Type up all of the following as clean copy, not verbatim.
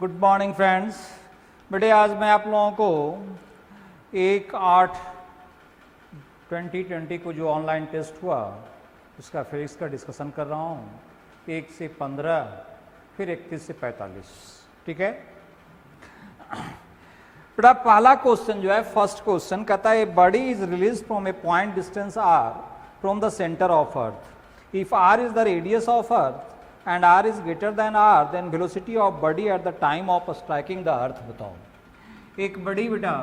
Good morning friends. बेटे आज मैं आप लोगों को 1/8/2020 को जो ऑनलाइन टेस्ट हुआ उसका फिजिक्स का डिस्कशन कर रहा हूँ। 1 से 15 फिर 31 से 45। ठीक है बेटा, पहला क्वेश्चन जो है फर्स्ट क्वेश्चन कहता है body is release from A point distance r from the centre of earth. If r is the radius of earth and r is greater than r, then velocity of body at the time of striking the earth बताओ। एक बड़ी बेटा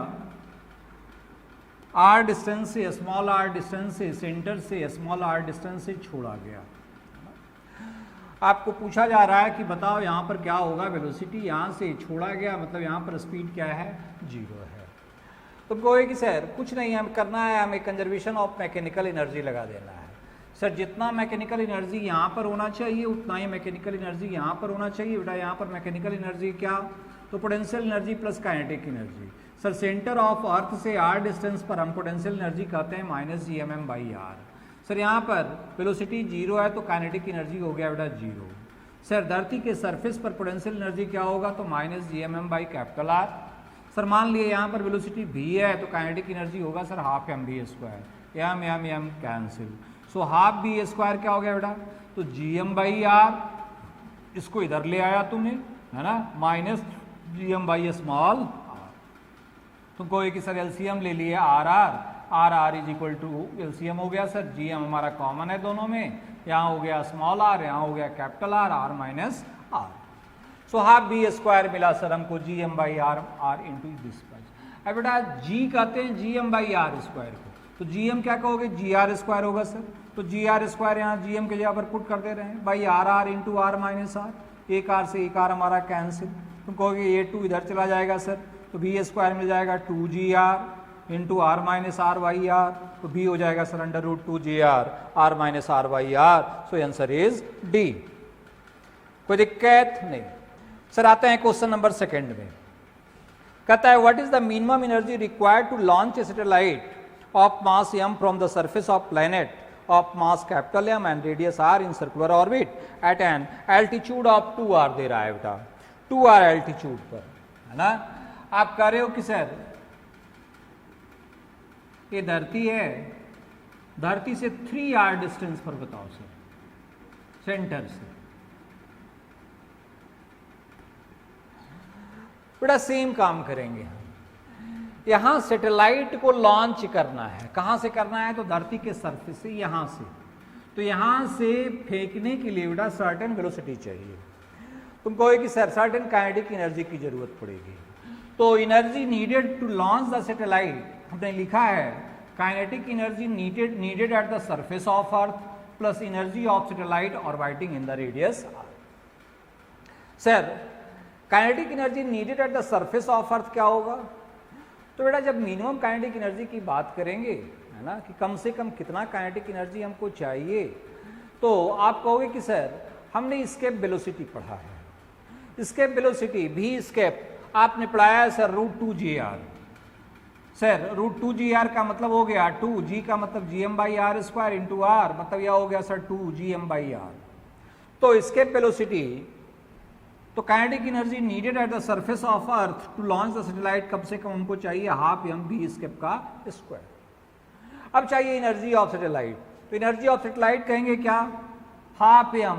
r distance से small r distance से centre से small r distance से छोड़ा गया। आपको पूछा जा रहा है कि बताओ यहाँ पर क्या होगा, वेलोसिटी यहाँ से छोड़ा गया मतलब यहाँ पर स्पीड क्या है, 0 है। तो कहोगे कि सर कुछ नहीं हमें करना है, हमें कंजर्वेशन ऑफ मैकेनिकल एनर्जी लगा देना है। सर जितना मैकेनिकल एनर्जी यहाँ पर होना चाहिए उतना ही मैकेनिकल एनर्जी यहाँ पर होना चाहिए। बेटा यहाँ पर मैकेनिकल एनर्जी क्या, तो potential energy plus kinetic energy. Sir centre of earth से r डिस्टेंस पर हम पोटेंशियल एनर्जी कहते हैं -gmm/r। सर यहाँ पर वेलोसिटी 0 है तो काइनेटिक एनर्जी हो गया बेटा 0। सर धरती के सरफेस पर पोटेंशियल एनर्जी क्या होगा, तो -gmm/R। सर मान लिए यहाँ पर वेलोसिटी v है तो काइनेटिक एनर्जी होगा सर 12mv²। m कैंसिल, सो 12v² क्या हो गया बेटा, तो gm/r, इसको इधर ले आया तूने है ना, -gm/r। तुमको एक सर एलसीएम ले लिए r is equal to LCM हो गया सर, gm हमारा कॉमन है दोनों में, यहाँ हो गया स्मॉल r, यहाँ हो गया capital R, r minus r। सो 12v² मिला सर हमको gm/r इंटू दिस। अब बेटा g कहते हैं gm/r² को, तो gm क्या कहोगे, gr² होगा सर। तो gr² यहाँ gm के जगह पर पुट कर दे रहे हैं by r into r minus r। एक r से एक r हमारा कैंसिल, तुम कहोगे ये 2 इधर चला जाएगा सर, तो v² मिल जाएगा 2gr into r minus r by r, तो v हो जाएगा sir √2gr r minus r by r। So answer is D. कोई दिक्कत नहीं। सर आते हैं क्वेश्चन नंबर 2 में। कहता है what is the minimum energy required to launch a satellite of mass m from the surface of planet of mass capital M and radius r in circular orbit at an altitude of 2r दे रहा है बेटा, 2r altitude पर, है ना। आप कह रहे हो कि सर ये धरती है, धरती से 3r डिस्टेंस पर बताओ सर, सेंटर से। बेटा सेम काम करेंगे हम, यहां सैटेलाइट को लॉन्च करना है। कहां से करना है, तो धरती के सरफेस से, यहां से। तो यहां से फेंकने के लिए बेटा सर्टेन वेलोसिटी चाहिए। तुम कहोगे कि सर सर्टेन काइनेटिक एनर्जी की जरूरत पड़ेगी। तो energy needed to launch the satellite हमने लिखा है kinetic energy needed at the surface of earth plus energy of satellite orbiting in the radius r। Sir kinetic energy needed at the surface of earth क्या होगा, तो बेटा जब minimum kinetic energy की बात करेंगे, है ना, कि कम से कम कितना काइनेटिक एनर्जी हमको चाहिए, तो आप कहोगे कि सर हमने स्केप वेलोसिटी पढ़ा है, स्केप वेलोसिटी v स्केप आपने पढ़ाया है सर √2gr। सर √2gr का मतलब हो गया 2g का मतलब gm/r² इंटू r, मतलब यह हो गया सर 2gm/r। तो स्केप वेलोसिटी, तो kinetic energy needed at the surface of earth to launch the satellite कम से कम हमको चाहिए 12m स्केप का स्क्वायर। अब चाहिए एनर्जी ऑफ सैटेलाइट, तो एनर्जी ऑफ सैटेलाइट कहेंगे क्या, 12m,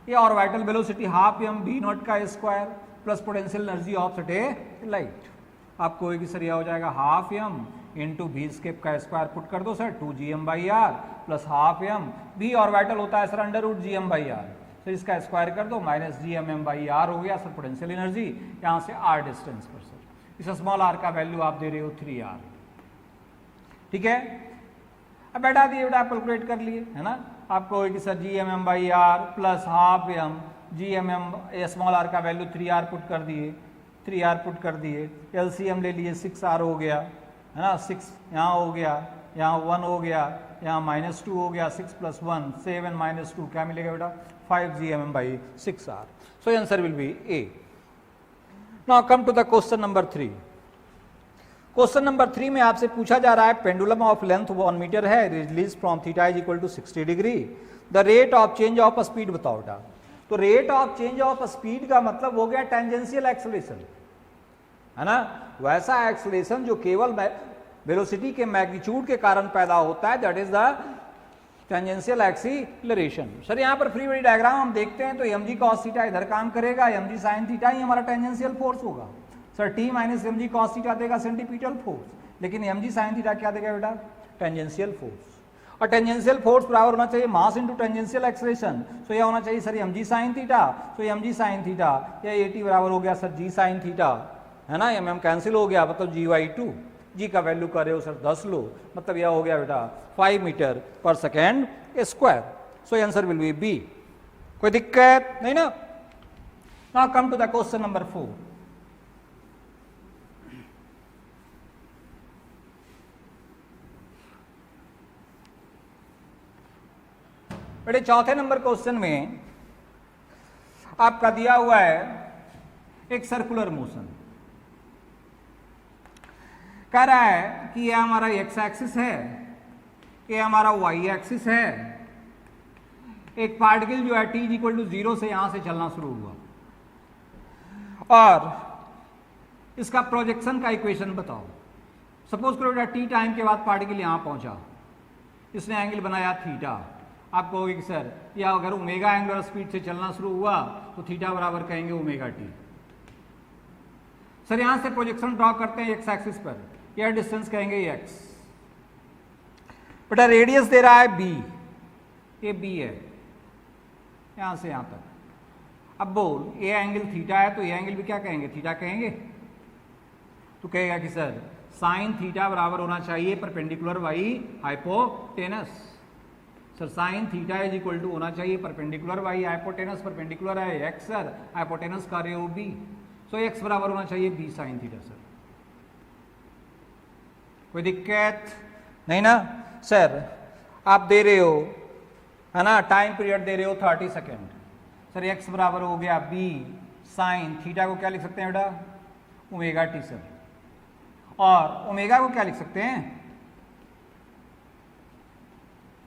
ये ऑर्बिटल वेलोसिटी 12m v0 का square plus potential energy of satellite. आपको होगी सर यह हो जाएगा 12m इंटू v स्केप का स्क्वायर पुट कर दो sir 2gm/r plus 12m, v orbital होता है सर √gm/r, तो इसका स्क्वायर कर दो -gmm/r हो गया सर पोटेंशियल एनर्जी यहाँ से r डिस्टेंस पर सर। इस स्मॉल r का वैल्यू आप दे रहे हो 3r। ठीक है, अब बैठा दिए बेटा आप कैलकुलेट कर लिए, है ना। आपको कि sir gmm/r plus 12m gmm small r का वैल्यू 3r पुट कर दिए, 3r पुट कर दिए, एलसीएम ले लिए 6r हो गया, है ना। 6 यहाँ हो गया, यहाँ 1 हो गया, यहाँ -2 हो गया, 6 + 1 7 - 2 क्या मिलेगा बेटा 5gmm/6r। So answer will be A. Now come to the question number 3. Question number 3 में आपसे पूछा जा रहा है पेंडुलम ऑफ लेंथ 1 मीटर है, release from theta is equal to 60 degree, the rate of change of speed बताओ बेटा। तो rate of change of speed का मतलब हो गया टेंजेंशियल एक्सेलरेशन, है ना। वैसा एक्सेलरेशन जो केवल वेलोसिटी के मैग्नीट्यूड के कारण पैदा होता है, that is the tangential acceleration. Sir यहाँ पर फ्री बॉडी डायग्राम हम देखते हैं तो mg cos थीटा इधर काम करेगा, mg sin थीटा ही हमारा टेंजेंशियल फोर्स होगा। Sir t minus mg cos theta देगा सेंटीपिटल फोर्स, लेकिन mg sin थीटा क्या देगा बेटा, टेंजेंशियल फोर्स। और टेंजेंशियल फोर्स बराबर होना चाहिए मास इनटू टेंजेंशियल एक्सेलरेशन। सो यह होना चाहिए सर mg sin थीटा, तो mg sin थीटा या at बराबर हो गया सर g sin थीटा, है ना। mm कैंसिल हो गया, मतलब g/2, जी का वैल्यू कर रहे हो सर 10 लो, मतलब यह हो गया बेटा 5 मीटर पर second square. So answer will be B. कोई दिक्कत नहीं ना। Now come to the question number 4। बेटे चौथे नंबर क्वेश्चन में आपका दिया हुआ है एक सर्कुलर मोशन। कह रहा है कि यह हमारा एक्स एक्सिस है, यह हमारा वाई एक्सिस है। एक पार्टिकल जो है t = 0 से यहां से चलना शुरू हुआ और इसका प्रोजेक्शन का इक्वेशन बताओ। सपोज करो बेटा t टाइम के बाद पार्टिकल यहां पहुंचा, इसने एंगल बनाया थीटा। आप कहोगे कि सर या अगर ओमेगा एंगुलर स्पीड से चलना शुरू हुआ तो थीटा बराबर कहेंगे ओमेगा टी। सर यहां से प्रोजेक्शन ड्रॉ करते हैं एक्स एक्सिस पर, यह डिस्टेंस कहेंगे x। बेटा रेडियस दे रहा है b, ये b है यहां से यहां तक। अब बोल ये एंगल थीटा है तो ये एंगल भी क्या कहेंगे, थीटा कहेंगे। तो कहेगा कि सर साइन थीटा बराबर होना चाहिए perpendicular by hypotenuse. Sir sine theta is equal to होना चाहिए परपेंडिकुलर वाई हाइपोटेनस, परपेंडिकुलर है x सर, हाइपोटेनस का रहे हो b। सो x बराबर होना चाहिए b साइन थीटा। सर कोई दिक्कत नहीं ना। सर आप दे रहे हो, है ना, टाइम पीरियड दे रहे हो 30 सेकेंड। सर x बराबर हो गया b साइन थीटा को क्या लिख सकते हैं बेटा, ओमेगा टी। सर और ओमेगा को क्या लिख सकते हैं,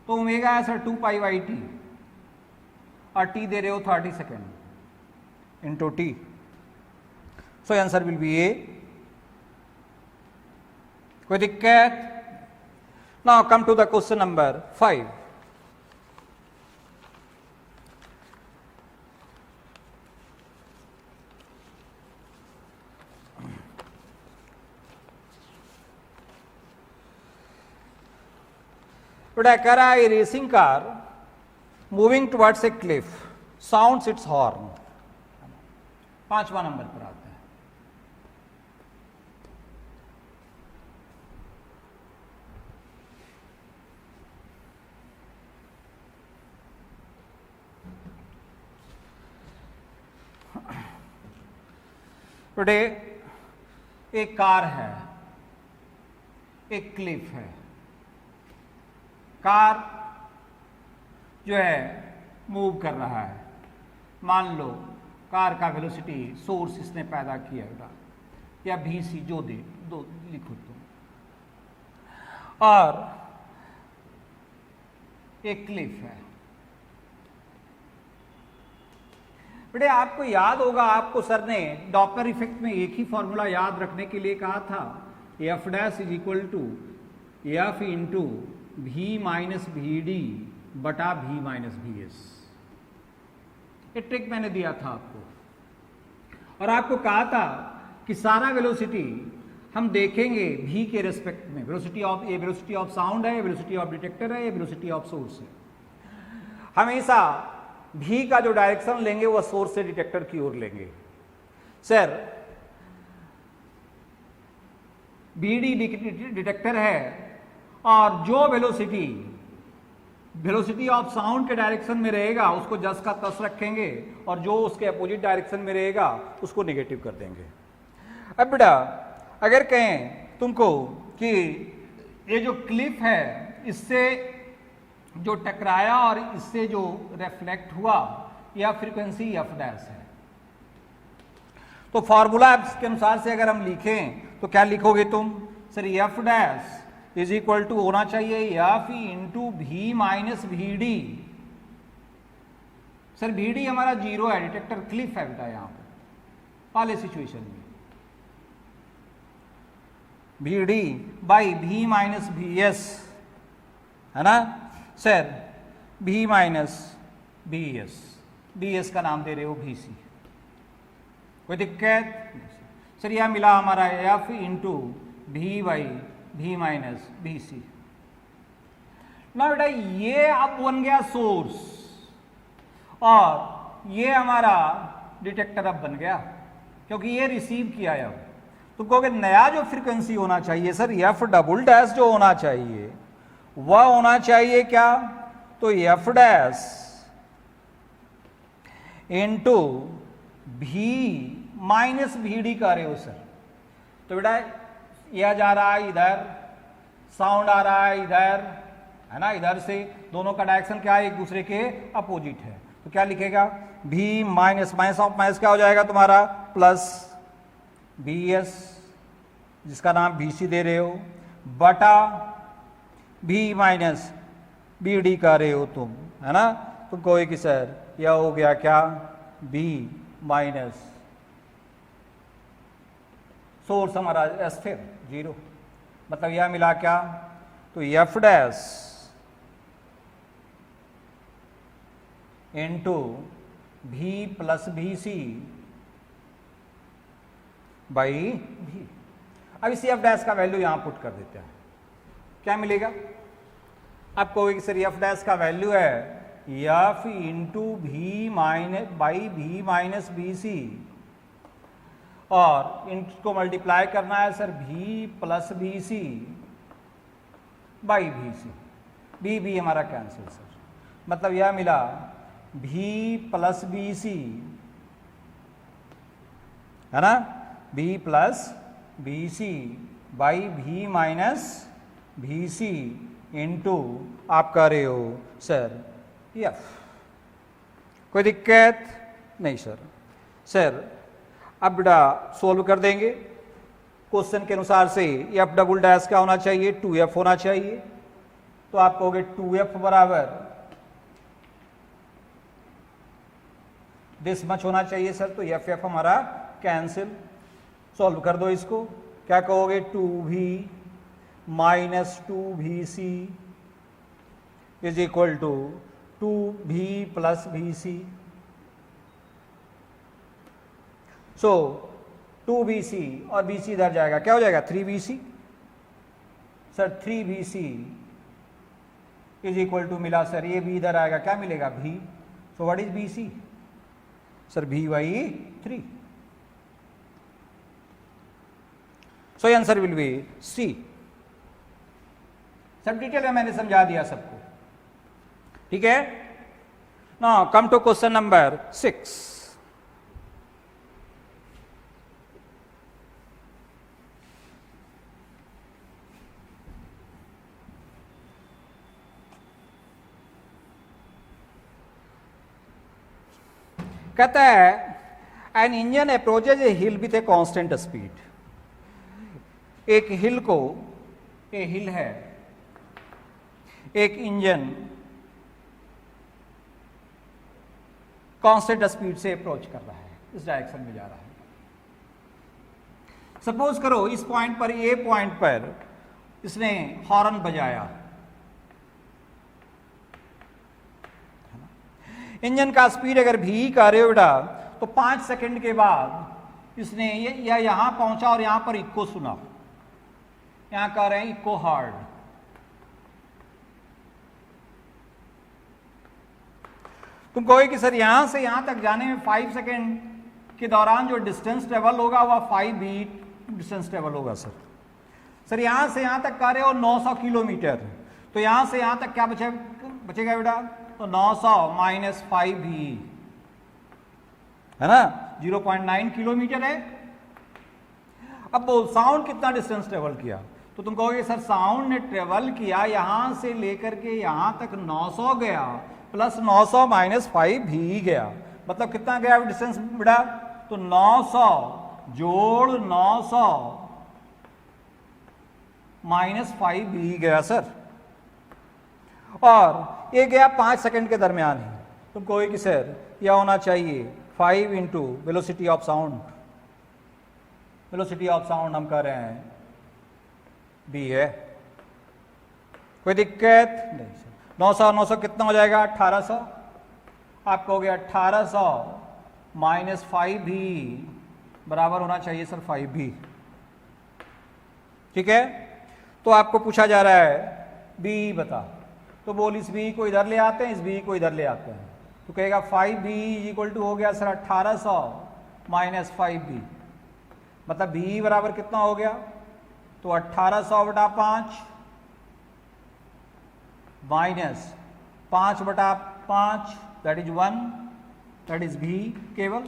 तो ओमेगा है सर 2π/t और t दे रहे हो 30 second into t। So answer will be A. कोई दिक्कत। Now come to the question number 5। बेटा कह रहा है racing car moving towards a cliff sounds its horn. 5वां नंबर पर आता है। बेटे एक कार है, एक क्लिफ है। कार जो है मूव कर रहा है। मान लो कार का वेलोसिटी सोर्स इसने पैदा किया बेटा, या VC जो दे दो लिखो तुम, और एक क्लिफ है। बेटे आपको याद होगा, आपको सर ने डॉपलर इफेक्ट में एक ही फॉर्मूला याद रखने के लिए कहा था, F' = F into V minus VD बटा V माइनस VS। ये ट्रिक मैंने दिया था आपको और आपको कहा था कि सारा वेलोसिटी हम देखेंगे V के रेस्पेक्ट में। वेलोसिटी ऑफ साउंड है, वेलोसिटी ऑफ डिटेक्टर है, वेलोसिटी ऑफ सोर्स है। हमेशा V का जो डायरेक्शन लेंगे वह सोर्स से डिटेक्टर की ओर लेंगे। सर BD डिटेक्टर है और जो वेलोसिटी ऑफ साउंड के डायरेक्शन में रहेगा उसको जस का तस रखेंगे और जो उसके अपोजिट डायरेक्शन में रहेगा उसको नेगेटिव कर देंगे। अब बेटा अगर कहें तुमको कि ये जो क्लिफ है इससे जो टकराया और इससे जो रिफ्लेक्ट हुआ यह फ्रीक्वेंसी F' है, तो फॉर्मूला के अनुसार से अगर हम लिखें तो क्या लिखोगे तुम? Sir F' is equal to होना चाहिए F into V minus VD। Sir VD हमारा 0 है, डिटेक्टर क्लिफ है बेटा यहाँ पर पहले सिचुएशन में। VD by V minus VS है ना sir, V minus VS, VS का नाम दे रहे हो VC, कोई दिक्कत सर। यह मिला हमारा F into V by V minus VC। ना बेटा ये अब बन गया सोर्स और ये हमारा डिटेक्टर अब बन गया, क्योंकि ये रिसीव किया है। अब तो कहोगे नया जो फ्रीक्वेंसी होना चाहिए सर, एफ डबल डैश जो होना चाहिए वह होना चाहिए क्या, तो एफ डैश इंटू भी माइनस VD कर रहे हो सर। तो बेटा यह जा रहा है इधर, साउंड आ रहा है इधर, है ना, इधर से दोनों का डायरेक्शन क्या है, एक दूसरे के अपोजिट है। तो क्या लिखेगा, भी माइनस माइनस ऑफ माइनस क्या हो जाएगा तुम्हारा, प्लस BS जिसका नाम VC दे रहे हो, बटा V माइनस BD कर रहे हो तुम, है ना। तुम कहोगे कि सर यह हो गया क्या, B माइनस सोर्स हमारा स्थिर 0, मतलब यह मिला क्या, तो F dash into V plus VC by V। अब इस F डैश का वैल्यू यहां पुट कर देते हैं, क्या मिलेगा, अब कहोगे कि सर F डैश का वैल्यू है F into V minus by V minus VC, और इनको मल्टीप्लाई करना है sir V plus VC by VC, B हमारा कैंसिल सर, मतलब यह मिला V प्लस VC, है ना, V plus VC by V minus VC into आप कर रहे हो सर F। कोई दिक्कत नहीं सर। सर अब बेटा सोल्व कर देंगे क्वेश्चन के अनुसार से, F डबल डैश क्या होना चाहिए, 2F होना चाहिए। तो आप कहोगे 2F बराबर दिस मच होना चाहिए सर, तो F हमारा कैंसिल। सॉल्व कर दो इसको, क्या कहोगे, 2V minus 2VC is equal to 2V plus VC। So 2VC और VC इधर जाएगा, क्या हो जाएगा, 3VC sir, 3VC is equal to मिला सर, ये भी इधर आएगा, क्या मिलेगा, V। So what is VC sir, V by 3। So answer will be C। सब डिटेल में मैंने समझा दिया सबको, ठीक है। Now come to question number 6। कहता है an engine approaches A hill with a constant speed. एक हिल को, ए हिल है, एक इंजन कांस्टेंट स्पीड से अप्रोच कर रहा है, इस डायरेक्शन में जा रहा है। सपोज करो इस पॉइंट पर, ए पॉइंट पर इसने हॉर्न बजाया, इंजन का स्पीड अगर भी का रहे हो बेटा, तो 5 सेकंड के बाद इसने या यहां पहुंचा और यहां पर इको सुना, यहां कह रहे हैं इको हार्ड। तुम कहोगे कि सर यहां से यहां तक जाने में 5 सेकंड के दौरान जो डिस्टेंस ट्रेवल होगा वह 5 बीट डिस्टेंस ट्रेवल होगा सर। सर यहां से यहां तक कह रहे हो 900 किलोमीटर, तो यहां से यहां तक क्या बचेगा बेटा, तो 900 माइनस 5V, है ना, 0.9 किलोमीटर है। अब साउंड कितना डिस्टेंस ट्रेवल किया, तो तुम कहोगे सर साउंड ने ट्रेवल किया यहां से लेकर के यहां तक 900 गया, प्लस 900 माइनस 5V गया, मतलब कितना गया डिस्टेंस बेटा, तो 900 जोड़ 900 माइनस 5V गया सर, और ये गया 5 सेकंड के दरमियान ही। तुम कहोगे कि सर यह होना चाहिए 5 into velocity of sound. Velocity of sound हम कह रहे हैं बी है, कोई दिक्कत नहीं। 900 900 कितना हो जाएगा 1800। आप कहोगे 1800 माइनस 5v बराबर होना चाहिए सर 5v। ठीक है, तो आपको पूछा जा रहा है b बता, तो बोल इस b को इधर ले आते हैं, इस b को इधर ले आते हैं, तो कहेगा 5v इक्वल टू हो गया सर 1800 माइनस 5v, मतलब b बराबर कितना हो गया, तो 1800 बटा 5 माइनस 5 बटा 5 that is 1, that is v केवल।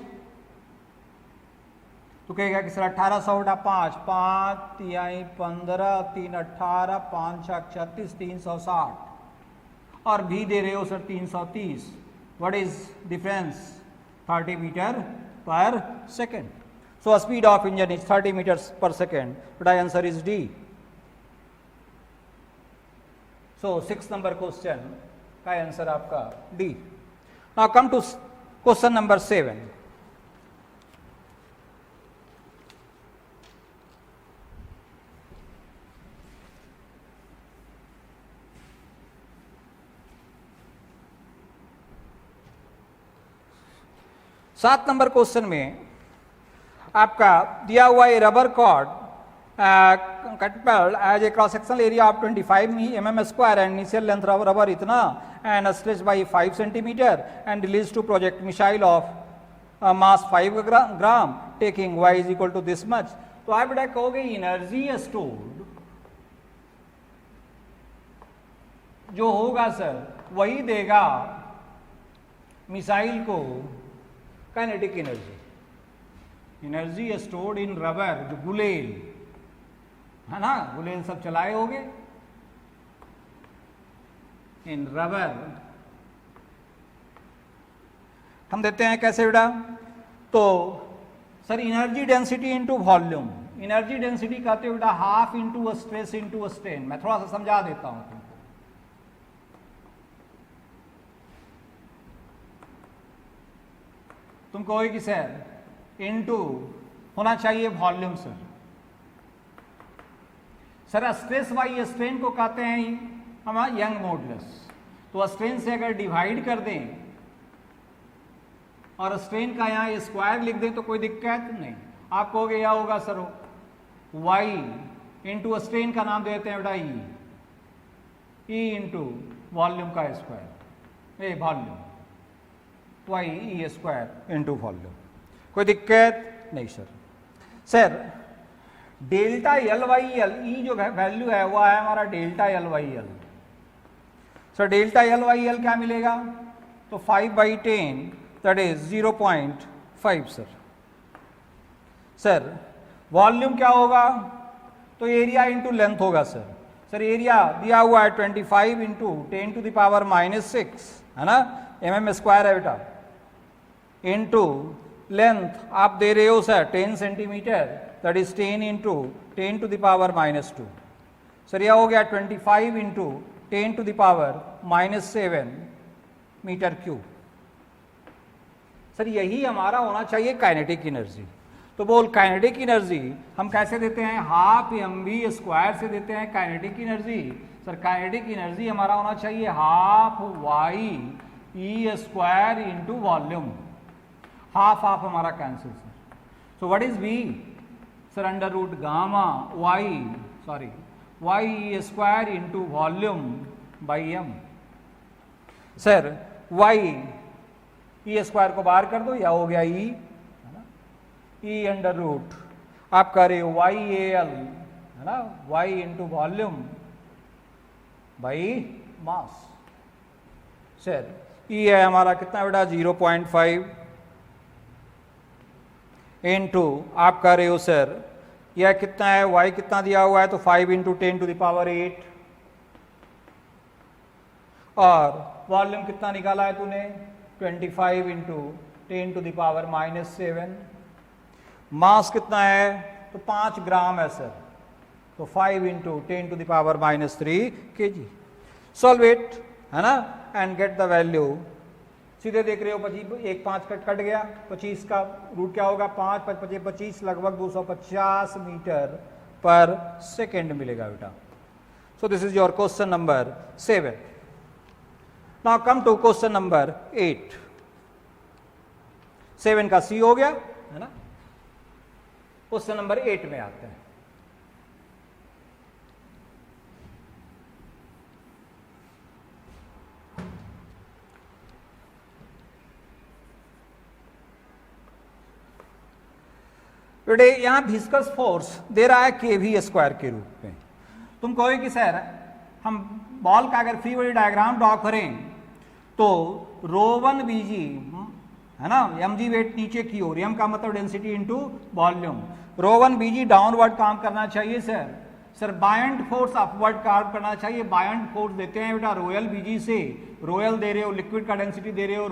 तो कहेगा कि सर 1800 बटा 5, 5 तिहाई 15, 3 18, 5 6 36, 360 और v दे रहे हो sir 330। What is difference 30 metre पर second. So speed of engine is 30 metres per second, but answer is D. So 6 number question का आंसर आपका D. Now come to question number 7। सात नंबर क्वेश्चन में आपका दिया हुआ है rubber cord catapult has a cross sectional area of 25 mm square and initial length of rubber इतना and stretch by 5 centimetre and release to project missile of mass 5 gram taking y is equal to this much. तो आप बेटा कहोगे energy stored जो होगा sir वही देगा missile को काइनेटिक एनर्जी। एनर्जी स्टोर्ड इन रबर, जो गुलेल है ना, गुलेल सब चलाए होगे इन रबर। हम देते हैं कैसे बेटा, तो sir energy density into volume. Energy density कहते हो बेटा half into stress into strain. मैं थोड़ा सा समझा देता हूं तुमको। तुम कहोगे कि सर इनटू होना चाहिए volume. Sir stress by strain को कहते हैं हम यंग मॉडुलस। तो स्ट्रेन से अगर डिवाइड कर दें और स्ट्रेन का यहाँ स्क्वायर लिख दें तो कोई दिक्कत नहीं। आप कहोगे यह होगा सर वाई इंटू स्ट्रेन का नाम देते हैं बेटा ई इंटू वॉल्यूम का square, a volume Y e square into volume. कोई दिक्कत नहीं sir. Sir delta l by l, e जो वैल्यू है वो है हमारा delta l by l. Sir delta l by l क्या मिलेगा, तो 5/10 that is 0.5 sir. Sir volume क्या होगा, तो एरिया इंटू लेंथ होगा सर। सर एरिया दिया हुआ है 25 इंटू 10⁻⁻6 है ना, mm स्क्वायर है बेटा, इंटू लेंथ आप दे रहे हो sir 10 centimetre, that is 10 into 10⁻⁻2। Sir यह हो गया 25 इंटू 10⁻⁻7 मीटर क्यूब। सर यही हमारा होना चाहिए काइनेटिक एनर्जी। तो बोल काइनेटिक एनर्जी हम कैसे देते हैं, हाफ mv स्क्वायर से देते हैं kinetic energy. Sir kinetic energy हमारा होना चाहिए half y e square into volume. Half half हमारा cancel sir. So what is v, sir under root gamma y e square into volume by m। Sir y e square को बाहर कर दो, या हो गया ई अंडर रूट आप कह रहे हो वाई ए एल है ना, Y into volume by mass. Sir E है हमारा कितना बेटा 0.5 इंटू आप कह रहे हो सर यह कितना है, वाई कितना दिया हुआ है, तो 5 इंटू 10⁸ और वॉल्यूम कितना निकाला है तूने 25 इंटू 10⁻⁻7। मास कितना है, तो 5 ग्राम है सर, तो 5 इंटू 10⁻³ kg। सॉल्व इट है ना एंड गेट द वैल्यू सीधे देख रहे हो 25, 1 5 कट गया, 25 का रूट क्या होगा 5 5 25 25 लगभग 250 मीटर पर सेकेंड मिलेगा बेटा। So this is your question number 7। Now come to question number 8। 7 का सी हो गया है ना। क्वेश्चन नंबर 8 में आते हैं। बेटे यहां विस्कस फोर्स दे रहा है केवी स्क्वायर के रूप में। तुम कहोगे कि सर हम बॉल का अगर फ्री बॉडी डायग्राम ड्रॉ करें तो रो1 बीजी है ना, mg वेट नीचे की ओर, m का मतलब डेंसिटी इनटू वॉल्यूम, रो1 बीजी डाउनवर्ड काम करना चाहिए सर बायंट फोर्स अपवर्ड काम करना चाहिए। बायंट फोर्स देते हैं बेटा रोयल बीजी से, रोयल दे रहे हो, लिक्विड का डेंसिटी दे रहे हो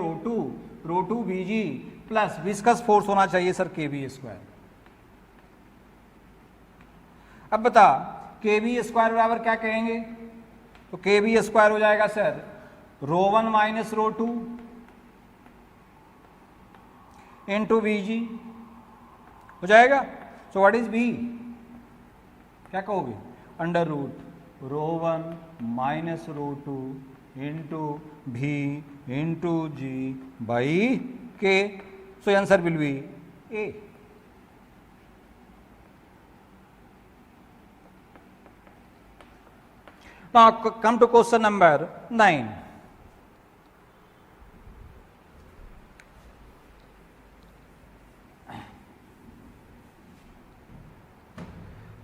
रो2 बीजी प्लस विस्कस फोर्स होना चाहिए सर केवी स्क्वायर। अब बता केवी स्क्वायर बराबर क्या कहेंगे, तो केवी स्क्वायर हो जाएगा सर रो1 माइनस रो2 इंटू वीजी हो जाएगा। सो व्हाट इज बी, क्या कहोगे, अंडर रूट रो1 माइनस रो2 इंटू भी इंटू जी बाई के। सो answer will be A. Now come to question number 9.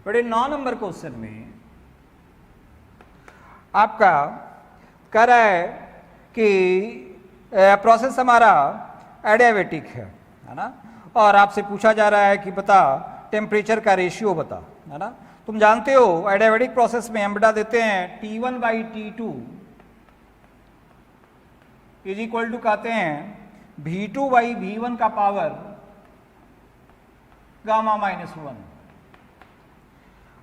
बड़े 9 नंबर क्वेश्चन में आपका कह रहा है कि प्रोसेस हमारा एडियाबेटिक है ना, और आपसे पूछा जा रहा है कि बता टेम्परेचर का रेशियो बता, है ना। तुम जानते हो एडियाबेटिक प्रोसेस में हम बेटा देते हैं T1 by T2 is equal to कहते हैं V2 बाई V1 का पावर गामा माइनस 1।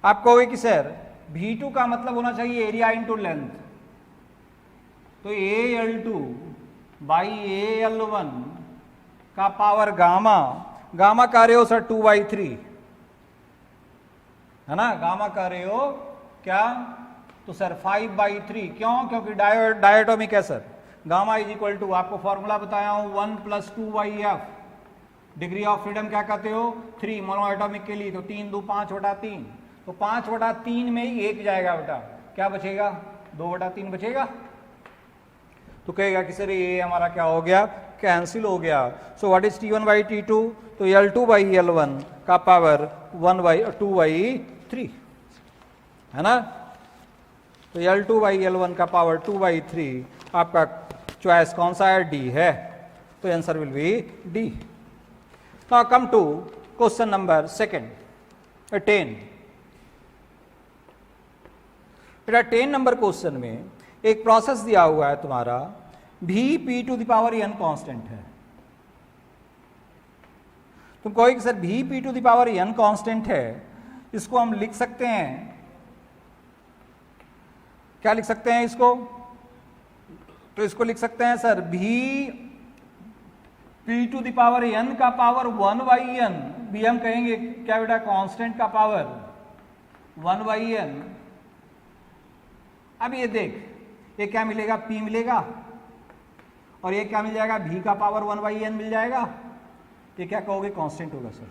आप कहोगे कि सर V2 का मतलब होना चाहिए एरिया इंटू लेंथ, तो AL2 बाई AL1 का पावर गामा का रहे हो सर 2/3 है ना, गामा का रहे हो क्या, तो सर 5/3। क्यों, क्योंकि डायटोमिक है sir. Gamma is equal to आपको फॉर्मूला बताया हूं 1 + 2/f, डिग्री ऑफ फ्रीडम क्या कहते हो 3, मोनो एटॉमिक के लिए तो 3 2 5/3, तो 5/3 में ही 1 जाएगा बेटा, क्या बचेगा 2/3 बचेगा। तो कहेगा कि सर ये हमारा क्या हो गया, कैंसिल हो गया। सो what is T1 by T2, तो L2 बाई L1 का पावर 2/3 है ना, तो L2 बाई L1 का पावर 2/3। आपका चॉइस कौन सा है, डी है, तो answer will be D. Now come to question number 10। बेटा 10 नंबर क्वेश्चन में एक प्रोसेस दिया हुआ है तुम्हारा Vp⁴n कांस्टेंट है। तुम कहोगे कि सर Vp⁴n कांस्टेंट है, इसको हम लिख सकते हैं, क्या लिख सकते हैं इसको, तो इसको लिख सकते हैं सर Vp⁴n का पावर 1/n, भी हम कहेंगे क्या बेटा कांस्टेंट का पावर 1/n। अब ये देख, ये क्या मिलेगा, P मिलेगा, और ये क्या मिल जाएगा, V का पावर 1/n मिल जाएगा। ये क्या कहोगे, कांस्टेंट होगा सर,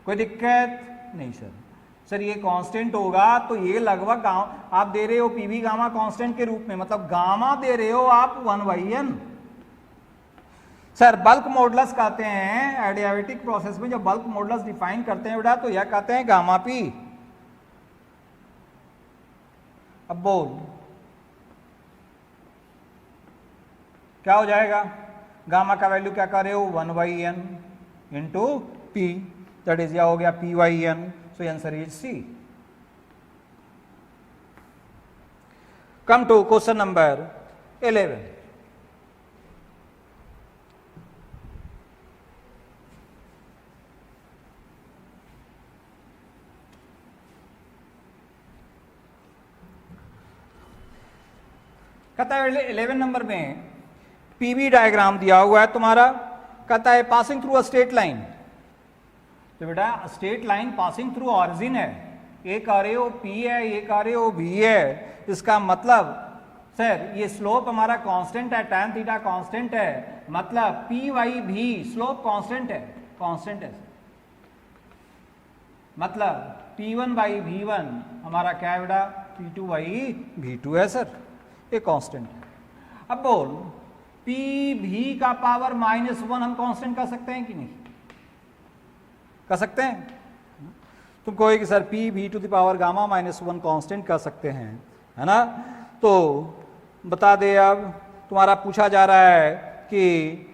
कोई दिक्कत नहीं सर ये कांस्टेंट होगा, तो ये लगभग आप दे रहे हो पीवी गामा कांस्टेंट के रूप में, मतलब गामा दे रहे हो आप 1/n। सर बल्क मॉडुलस कहते हैं एडियाबेटिक प्रोसेस में, जब बल्क मॉडुलस डिफाइन करते हैं बेटा तो यह कहते हैं गामा पी। अब बोल क्या हो जाएगा, गामा का वैल्यू क्या कर रहे हो 1/n into P, that is या हो गया P/n। So answer is C. Come to question number 11। कहता है 11 नंबर में पीवी डायग्राम दिया हुआ है तुम्हारा, कहता है passing through a straight line. तो बेटा straight line passing through origin है, एक आ रहे हो पी है, एक आ रहे हो बी है। इसका मतलब सर ये स्लोप हमारा कांस्टेंट है, tan थीटा कांस्टेंट है, मतलब पी वाई भी स्लोप कांस्टेंट है, कांस्टेंट है। मतलब P1 बाई V1 हमारा क्या है बेटा, P2 बाई V2 है सर, ये कांस्टेंट है। अब बोल PV का पावर -1 हम कांस्टेंट कर सकते हैं कि नहीं कर सकते हैं? तुम कहोगे कि sir PV to the power gamma -1 constant कर सकते हैं, है ना। तो बता दे, अब तुम्हारा पूछा जा रहा है कि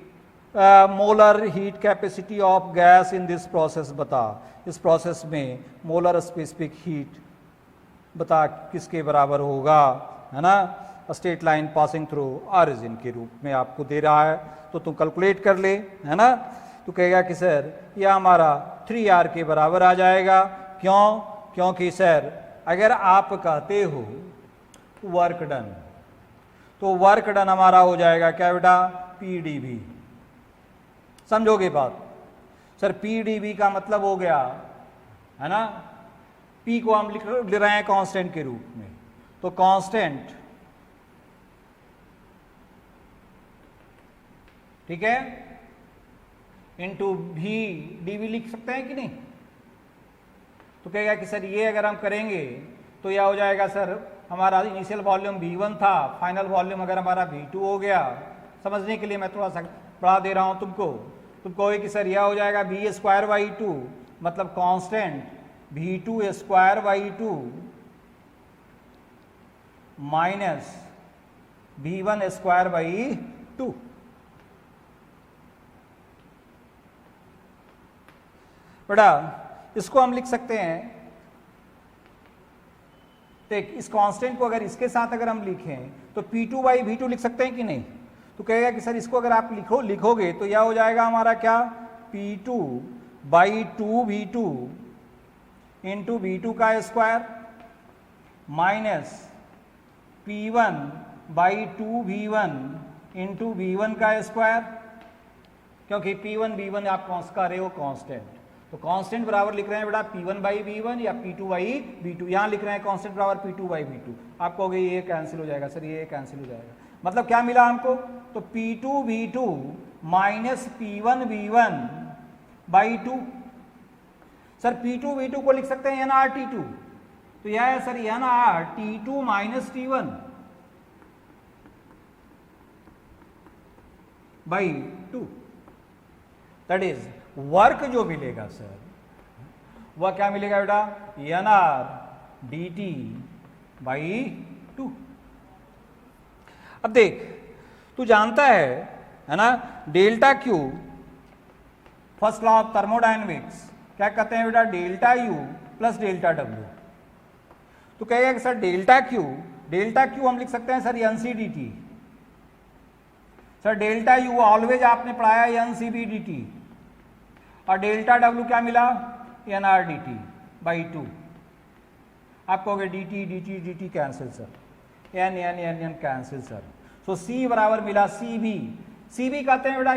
molar heat capacity of gas in this process बता, इस प्रोसेस में मोलर स्पेसिफिक हीट बता किसके बराबर होगा, है ना। Straight line passing through origin के रूप में आपको दे रहा है, तो तुम कैलकुलेट कर ले, है ना। तो कहेगा कि सर यह हमारा 3R के बराबर आ जाएगा। क्यों? क्योंकि सर अगर आप कहते हो वर्क डन, तो वर्क डन हमारा हो जाएगा क्या बेटा, PdV। समझोगे बात? सर PdV का मतलब हो गया, है ना, P को हम लिख रहे हैं कांस्टेंट के रूप में, तो कांस्टेंट, ठीक है, इंटू भी dV लिख सकते हैं कि नहीं। तो कहेगा कि सर ये अगर हम करेंगे तो यह हो जाएगा सर हमारा इनिशियल वॉल्यूम V1 था, फाइनल वॉल्यूम अगर हमारा V2 हो गया। समझने के लिए मैं थोड़ा सा बढ़ा दे रहा हूं तुमको। तुम कहोगे कि सर यह हो जाएगा V²/2, मतलब कांस्टेंट V2²/2 माइनस V1²/2। बेटा इसको हम लिख सकते हैं, देख इस कांस्टेंट को अगर इसके साथ अगर हम लिखें तो P2/V2 लिख सकते हैं कि नहीं। तो कहेगा कि सर इसको अगर आप लिखोगे तो यह हो जाएगा हमारा क्या, P2/2V2 इंटू V2 का square minus P1/2V1 into V1 का स्क्वायर, क्योंकि P1 V1 आप कर रहे हो कांस्टेंट, तो कांस्टेंट बराबर लिख रहे हैं बेटा P1/V1 या P2/V2। यहां लिख रहे हैं कांस्टेंट बराबर P2/V2। आप कहोगे ये कैंसिल हो जाएगा सर, ये कैंसिल हो जाएगा, मतलब क्या मिला हमको, तो P2V2 minus P1V1/2। Sir P2V2 को लिख सकते हैं nRT2, तो यह है sir nRT2 minus T1/2। That is work जो मिलेगा सर वह क्या मिलेगा बेटा, nRDT/2। अब देख तू जानता है ना, delta Q first law of thermodynamics क्या कहते हैं बेटा, delta U plus delta W। तो कहेगा कि सर डेल्टा Q हम लिख सकते हैं sir NCDT। Sir delta U always आपने पढ़ाया NCBDT, और डेल्टा W क्या मिला, nRDT/2। आप कहोगे dt cancel sir, n cancel sir. So C बराबर मिला CB कहते हैं बेटा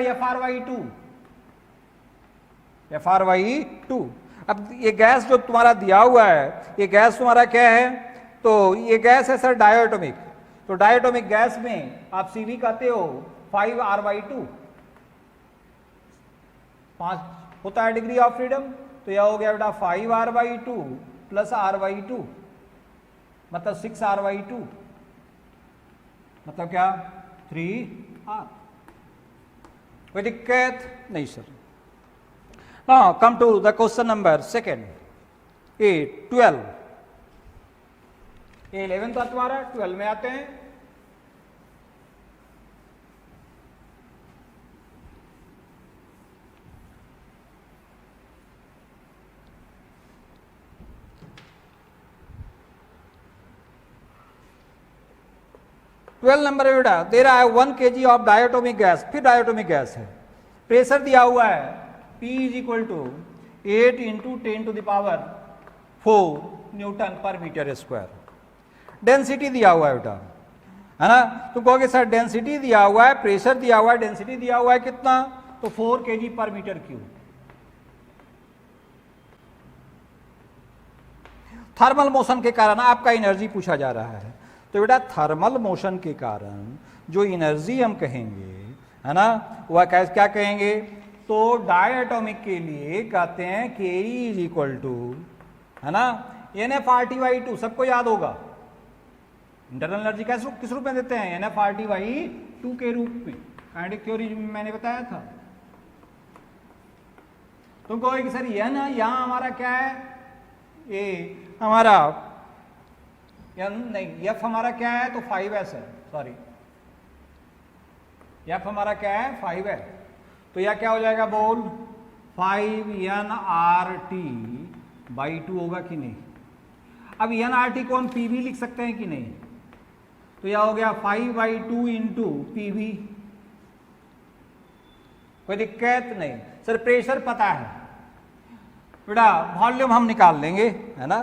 FR/2। अब ये गैस जो तुम्हारा दिया हुआ है, ये गैस तुम्हारा क्या है, तो ये गैस है सर डायोटोमिक। तो डायोटोमिक गैस में आप CV कहते हो 5R/2, 5 होता है डिग्री ऑफ फ्रीडम, तो यह हो गया बेटा 5R/2 प्लस R/2, मतलब 6R/2, मतलब क्या 3R। कोई दिक्कत नहीं sir. Now come to the question number second, 12। 11 था तुम्हारा, 12 में आते हैं। नंबर बेटा दे रहा है 1 kg ऑफ डायोटोमिक गैस, फिर डायोटोमिक गैस है, प्रेशर दिया हुआ है P = 8 × 10⁴ न्यूटन पर मीटर स्क्वायर। डेंसिटी दिया हुआ है बेटा है ना। तुम कहोगे सर डेंसिटी दिया हुआ है, प्रेशर दिया हुआ है, डेंसिटी दिया हुआ है कितना, तो 4 kg पर मीटर क्यूब। थर्मल मोशन के कारण आपका एनर्जी पूछा जा रहा है, तो बेटा थर्मल मोशन के कारण जो एनर्जी हम कहेंगे, है ना, वह क्या कहेंगे, तो डायटोमिक के लिए कहते हैं के इज इक्वल टू, है ना, NF/RT/2, सबको याद होगा। इंटरनल एनर्जी किस रूप में देते हैं, NF/RT/2 के रूप में, काइनेटिक थ्योरी में मैंने बताया था। तुम कहोगे कि सर यह ना यहां हमारा क्या है, ये हमारा नहीं, F हमारा क्या है, तो 5s है, सॉरी F हमारा क्या है, 5 है, तो यह क्या हो जाएगा बोल, 5nRT/2 होगा कि नहीं। अब nRT को हम PV लिख सकते हैं कि नहीं, तो यह हो गया 5/2 इंटू PV। कोई दिक्कत नहीं सर, प्रेशर पता है बेटा, वॉल्यूम हम निकाल लेंगे, है ना,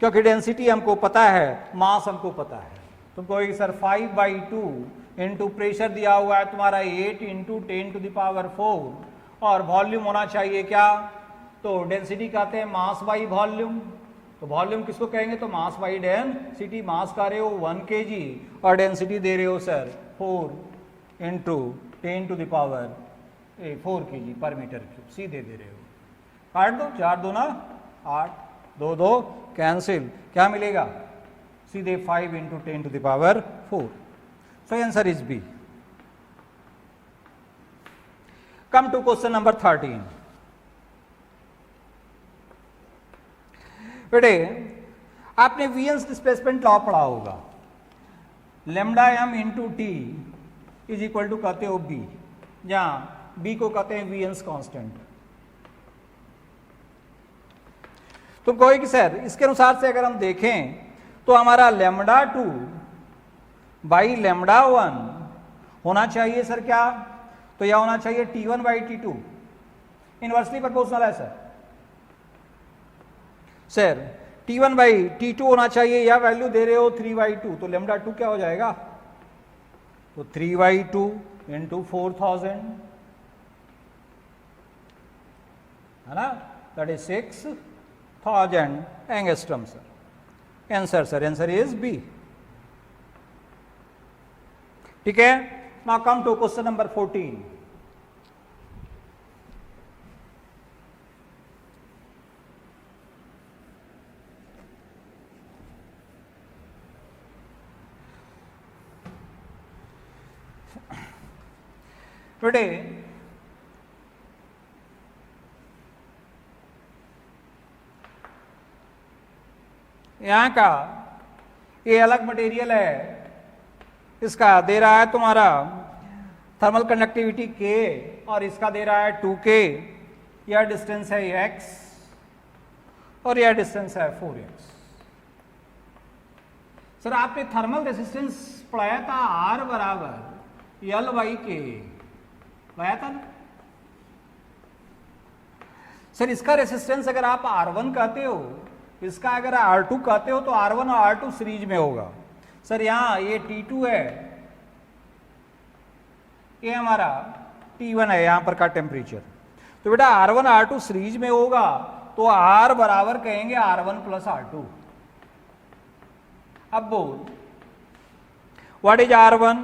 क्योंकि डेंसिटी हमको पता है, मास हमको पता है। तुमको कहोगे सर 5/2 इंटू प्रेशर दिया हुआ है तुम्हारा 8 इंटू 10⁴, और वॉल्यूम होना चाहिए क्या, तो डेंसिटी कहते हैं मास बाई वॉल्यूम, तो वॉल्यूम किसको कहेंगे, तो मास बाई डेंसिटी। मास का रहे हो 1 kg और डेंसिटी दे रहे हो सर 4 इंटू 10⁴ 4 kg पर मीटर क्यूब, सीधे दे रहे हो। काट दो, 4 2 8, 2 2 कैंसिल, क्या मिलेगा, सीधे 5 into 10⁴। So answer is B. Come to question number 13। बेटे आपने वीएन्स डिस्प्लेसमेंट लॉ पढ़ा होगा, lambda m into T is equal to कहते हो बी, जहां बी को कहते हैं वीएन्स कांस्टेंट। तो कोई कि सर इसके अनुसार से अगर हम देखें तो हमारा λ2 बाई λ1 होना चाहिए सर क्या, तो यह होना चाहिए T1/T2, इनवर्सली प्रोपोर्शनल है सर। सर T1/T2 होना चाहिए, यह वैल्यू दे रहे हो 3/2, तो λ2 क्या हो जाएगा, तो 3/2 इंटू 4000, है ना, that is 6000 angstrom sir. Answer sir, answer is B. ठीक है, now come to question number 14। Today यहां का ये अलग मटेरियल है, इसका दे रहा है तुम्हारा थर्मल कंडक्टिविटी K और इसका दे रहा है 2K, यह डिस्टेंस है x और यह डिस्टेंस है 4x। सर आपने थर्मल रेजिस्टेंस पढ़ाया था R बराबर L/K, पढ़ाया था ना सर। इसका रेजिस्टेंस अगर आप R1 कहते हो, इसका अगर R2 कहते हो, तो R1 और R2 सीरीज में होगा सर। यहां ये T2 है, ये हमारा T1 है, यहां पर का टेम्परेचर, तो बेटा R1 R2 सीरीज में होगा, तो R बराबर कहेंगे R1 प्लस R2। अब बोल व्हाट इज R1,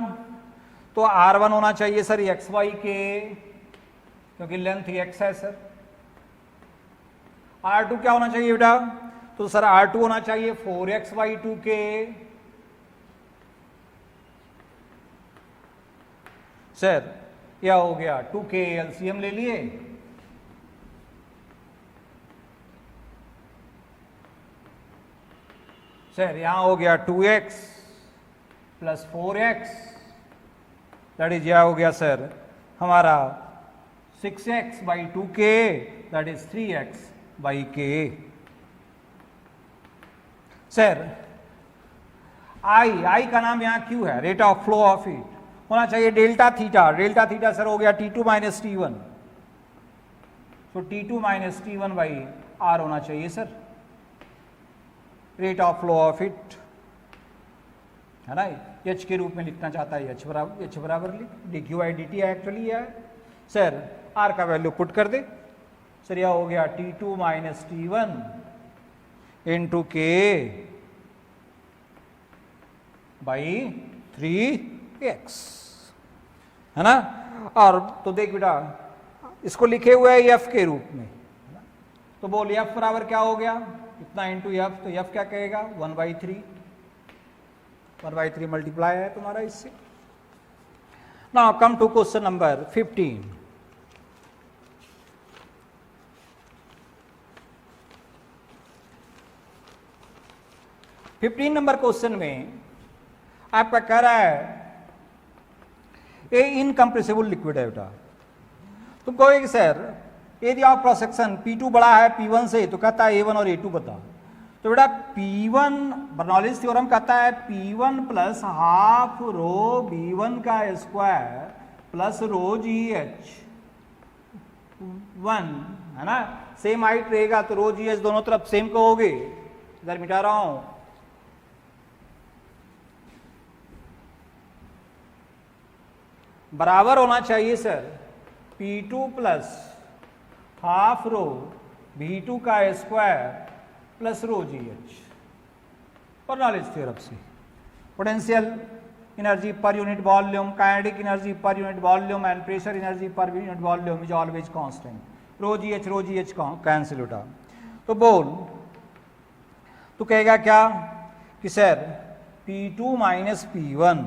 तो R1 होना चाहिए सर XY के, क्योंकि लेंथ x है सर। R2 क्या होना चाहिए बेटा, तो सर R2 होना चाहिए 4x/2 के, सर यह हो गया 2K, एलसीएम ले लिए, सर यहां हो गया 2x plus 4x, that is यह हो गया सर हमारा 6x/2K, that is 3x/K। Sir I का नाम यहां क्यों है, rate of flow of heat होना चाहिए delta theta. Delta theta sir हो गया T2 माइनस T1, तो T2 माइनस T1/R होना चाहिए sir, rate of flow of heat. है ना, h के रूप में लिखना चाहता है h बराबर लिख, dq/dt एक्चुअली है सर, r का वैल्यू पुट कर दे सर, यह हो गया T2 माइनस T1 इंटू के बाई 3x, है ना। और तो देख बेटा इसको लिखे हुए है f के रूप में, तो बोल f बराबर क्या हो गया, इतना इंटू f, तो f क्या कहेगा 1/3 मल्टीप्लाई है तुम्हारा इससे। Now come to question number 15। Number question में आपका कह रहा है ए इनकम्प्रेसिबल लिक्विड है बेटा, तुम कहोगे sir area of cross section P2 बड़ा है P1 से, तो कहता है A1 और A2 बता, तो बेटा P1 बर्नौलीज थ्योरम कहता है P1 plus half rho B1 का स्क्वायर प्लस रो GH 1, है ना, सेम हाइट रहेगा तो रो GH दोनों तरफ सेम कहोगे, इधर मिटा रहा हूं, बराबर होना चाहिए sir P2 plus half rho B2 का square plus rho GH, Bernoulli's theorem से। Potential energy per unit volume, kinetic energy per unit volume and pressure energy per unit volume is always constant, rho GH cancel उठा, तो बोल तू कहेगा क्या कि sir P2 minus P1,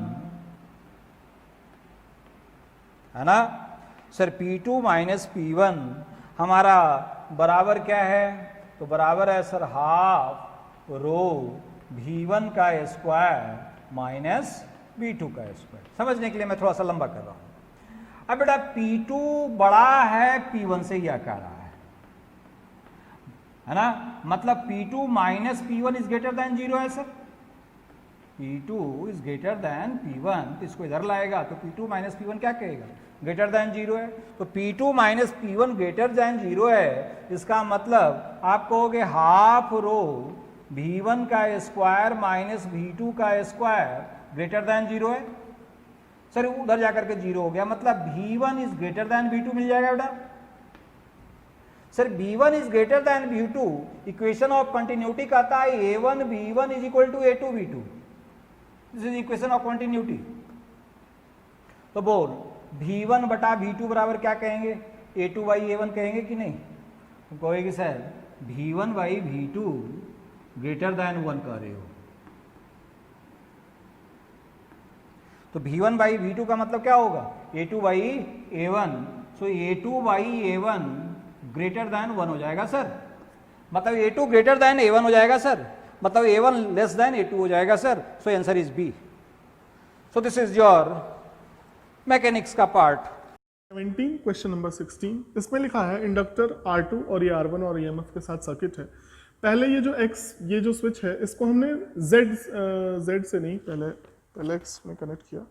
है ना सर, P2 माइनस P1 हमारा बराबर क्या है, तो बराबर है सर हाफ रो V1 का स्क्वायर माइनस V2 का स्क्वायर। समझने के लिए मैं थोड़ा सा लंबा कर रहा हूं। अब बेटा P2 बड़ा है P1 से, यह कह रहा है ना, मतलब P2 minus P1 is greater then 0 है sir, P2 is greater then P1, तो इसको इधर लाएगा तो P2 माइनस P1 क्या कहेगा, ग्रेटर देन 0 है, तो P2 minus P1 greater than 0 है, इसका मतलब आप कहोगे हाफ रो V1 का स्क्वायर माइनस V2 का स्क्वायर ग्रेटर देन 0 है सर, उधर जाकर के 0 हो गया, मतलब V1 is greater than V2 मिल जाएगा बेटा sir, V1 is greater than V2, equation of continuity कहता है A1 V1 is equal to A2 V2, this is equation of continuity. तो बोल V1 बटा V2 बराबर क्या कहेंगे, A2 बाई A1 कहेंगे कि नहीं, तो कहेगी sir V1 by V2 greater than 1 कह रहे हो, तो V1 बाई V2 का मतलब क्या होगा A2 by A1, so A2 by A1 greater than 1 हो जाएगा सर, मतलब A2 ग्रेटर देन A1 हो जाएगा सर, मतलब A1 लेस देन A2 हो जाएगा sir, so answer is B. So this is your mechanics का पार्ट। 17 क्वेश्चन नंबर 16, इसमें लिखा है इंडक्टर R2 और ये R1 और EMF के साथ सर्किट है। पहले ये जो X, ये जो स्विच है इसको हमने Z से नहीं, पहले X में कनेक्ट किया,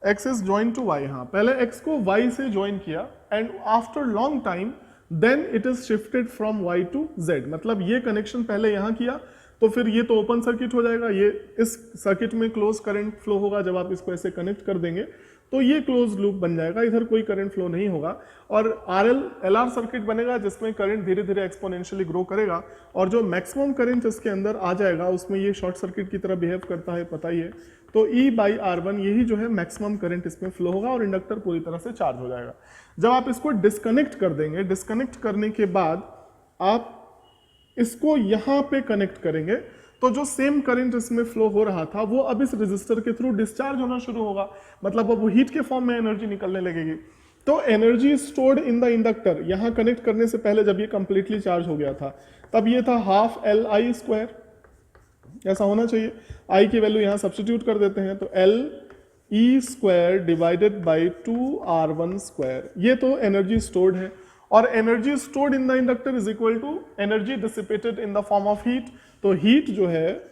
X is join to Y, हाँ पहले X को Y से ज्वाइन किया and after long time then it is shifted from Y to Z, मतलब ये कनेक्शन पहले यहाँ किया तो फिर ये तो ओपन सर्किट हो जाएगा, ये इस सर्किट में क्लोज करंट फ्लो होगा, जब आप इसको ऐसे कनेक्ट कर देंगे तो ये क्लोज लूप बन जाएगा, इधर कोई करंट फ्लो नहीं होगा, और LR सर्किट बनेगा जिसमें करंट धीरे धीरे एक्सपोनेंशियली ग्रो करेगा, और जो मैक्सिमम करंट इसके अंदर आ जाएगा उसमें ये शॉर्ट सर्किट की तरह बिहेव करता है, पता ही है, तो E बाई R1 यही जो है मैक्सिमम करंट इसमें फ्लो होगा और इंडक्टर पूरी तरह से चार्ज हो जाएगा। जब आप इसको डिस्कनेक्ट कर देंगे, डिस्कनेक्ट करने के बाद आप इसको यहाँ पे कनेक्ट करेंगे तो जो सेम करंट इसमें फ्लो हो रहा था वो अब इस रेजिस्टर के थ्रू डिस्चार्ज होना शुरू होगा, मतलब अब वो हीट के फॉर्म में एनर्जी निकलने लगेगी। तो energy stored in the inductor, यहाँ कनेक्ट करने से पहले जब ये कंप्लीटली चार्ज हो गया था तब ये था हाफ LI स्क्वायर, ऐसा होना चाहिए, I की वैल्यू यहाँ सब्स्टिट्यूट कर देते हैं, तो LE square divided by 2R1 square, ये तो एनर्जी स्टोर्ड है, और energy stored in the inductor is equal to energy dissipated in the form of heat, तो हीट जो है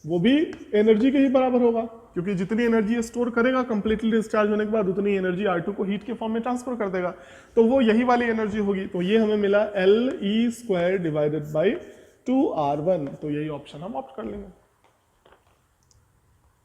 वो भी एनर्जी के ही बराबर होगा, क्योंकि जितनी एनर्जी स्टोर करेगा कंप्लीटली डिस्चार्ज होने के बाद उतनी एनर्जी R2 को हीट के फॉर्म में ट्रांसफर कर देगा, तो वो यही वाली एनर्जी होगी, तो ये हमें मिला LE square divided by 2R1, तो यही ऑप्शन हम ऑप्ट कर लेंगे।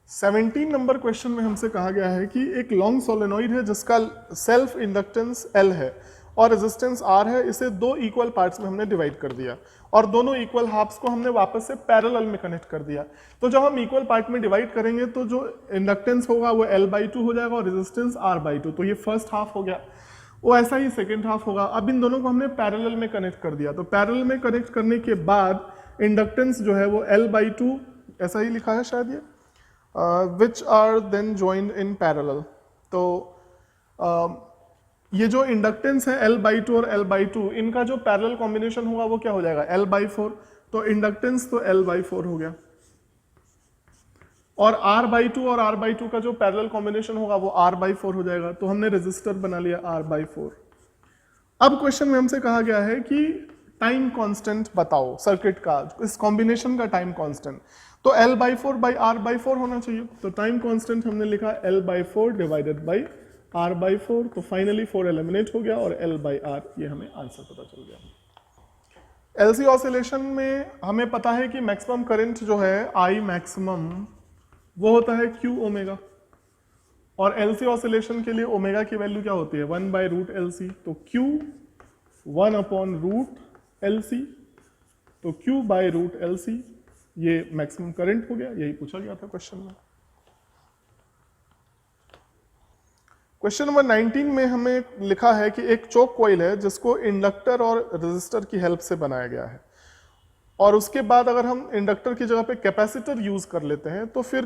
17 नंबर क्वेश्चन में हमसे कहा गया है कि एक लॉन्ग सोलेनॉइड है जिसका सेल्फ इंडक्टेंस L है और रेजिस्टेंस R है, इसे दो इक्वल पार्ट्स में हमने डिवाइड कर दिया और दोनों इक्वल हाफ्स को हमने वापस से पैरेलल में कनेक्ट कर दिया। तो जब हम इक्वल पार्ट में डिवाइड करेंगे तो जो इंडक्टेंस होगा वो L/2 हो जाएगा और रेजिस्टेंस R/2। तो ये फर्स्ट हाफ हो गया, वो ऐसा ही सेकेंड हाफ होगा। अब इन दोनों को हमने पैरेलल में कनेक्ट कर दिया, तो पैरेलल में कनेक्ट करने के बाद इंडक्टेंस जो है वो L/2 ऐसा ही लिखा है शायद ये, which are then joined in parallel। तो ये जो इंडक्टेंस है L/2 और L/2, इनका जो पैरेलल कॉम्बिनेशन होगा वो क्या हो जाएगा L/4। तो इंडक्टेंस तो L/4 हो गया और R/2 और R/2 का जो पैरेलल कॉम्बिनेशन होगा वो R/4 हो जाएगा। तो हमने रेजिस्टर बना लिया R/4। अब क्वेश्चन में हमसे कहा गया है कि टाइम कांस्टेंट बताओ सर्किट का, इस कॉम्बिनेशन का टाइम कांस्टेंट। तो L/4/R/4 होना चाहिए। तो टाइम कांस्टेंट हमने लिखा L/4 डिवाइडेड बाई R/4। तो फाइनली 4 एलिमिनेट हो गया और L/R, ये हमें आंसर पता चल गया। LC ऑसिलेशन में हमें पता है कि मैक्सिमम करंट जो है I मैक्सिमम वो होता है Q ओमेगा, और LC ऑसिलेशन के लिए ओमेगा की वैल्यू क्या होती है 1/√LC। तो Q 1/√LC, तो Q/√LC ये मैक्सिमम करंट हो गया। यही पूछा गया था क्वेश्चन में। क्वेश्चन नंबर 19 में हमें लिखा है कि एक चोक कॉइल है जिसको इंडक्टर और रेजिस्टर की हेल्प से बनाया गया है, और उसके बाद अगर हम इंडक्टर की जगह पे कैपेसिटर यूज कर लेते हैं तो फिर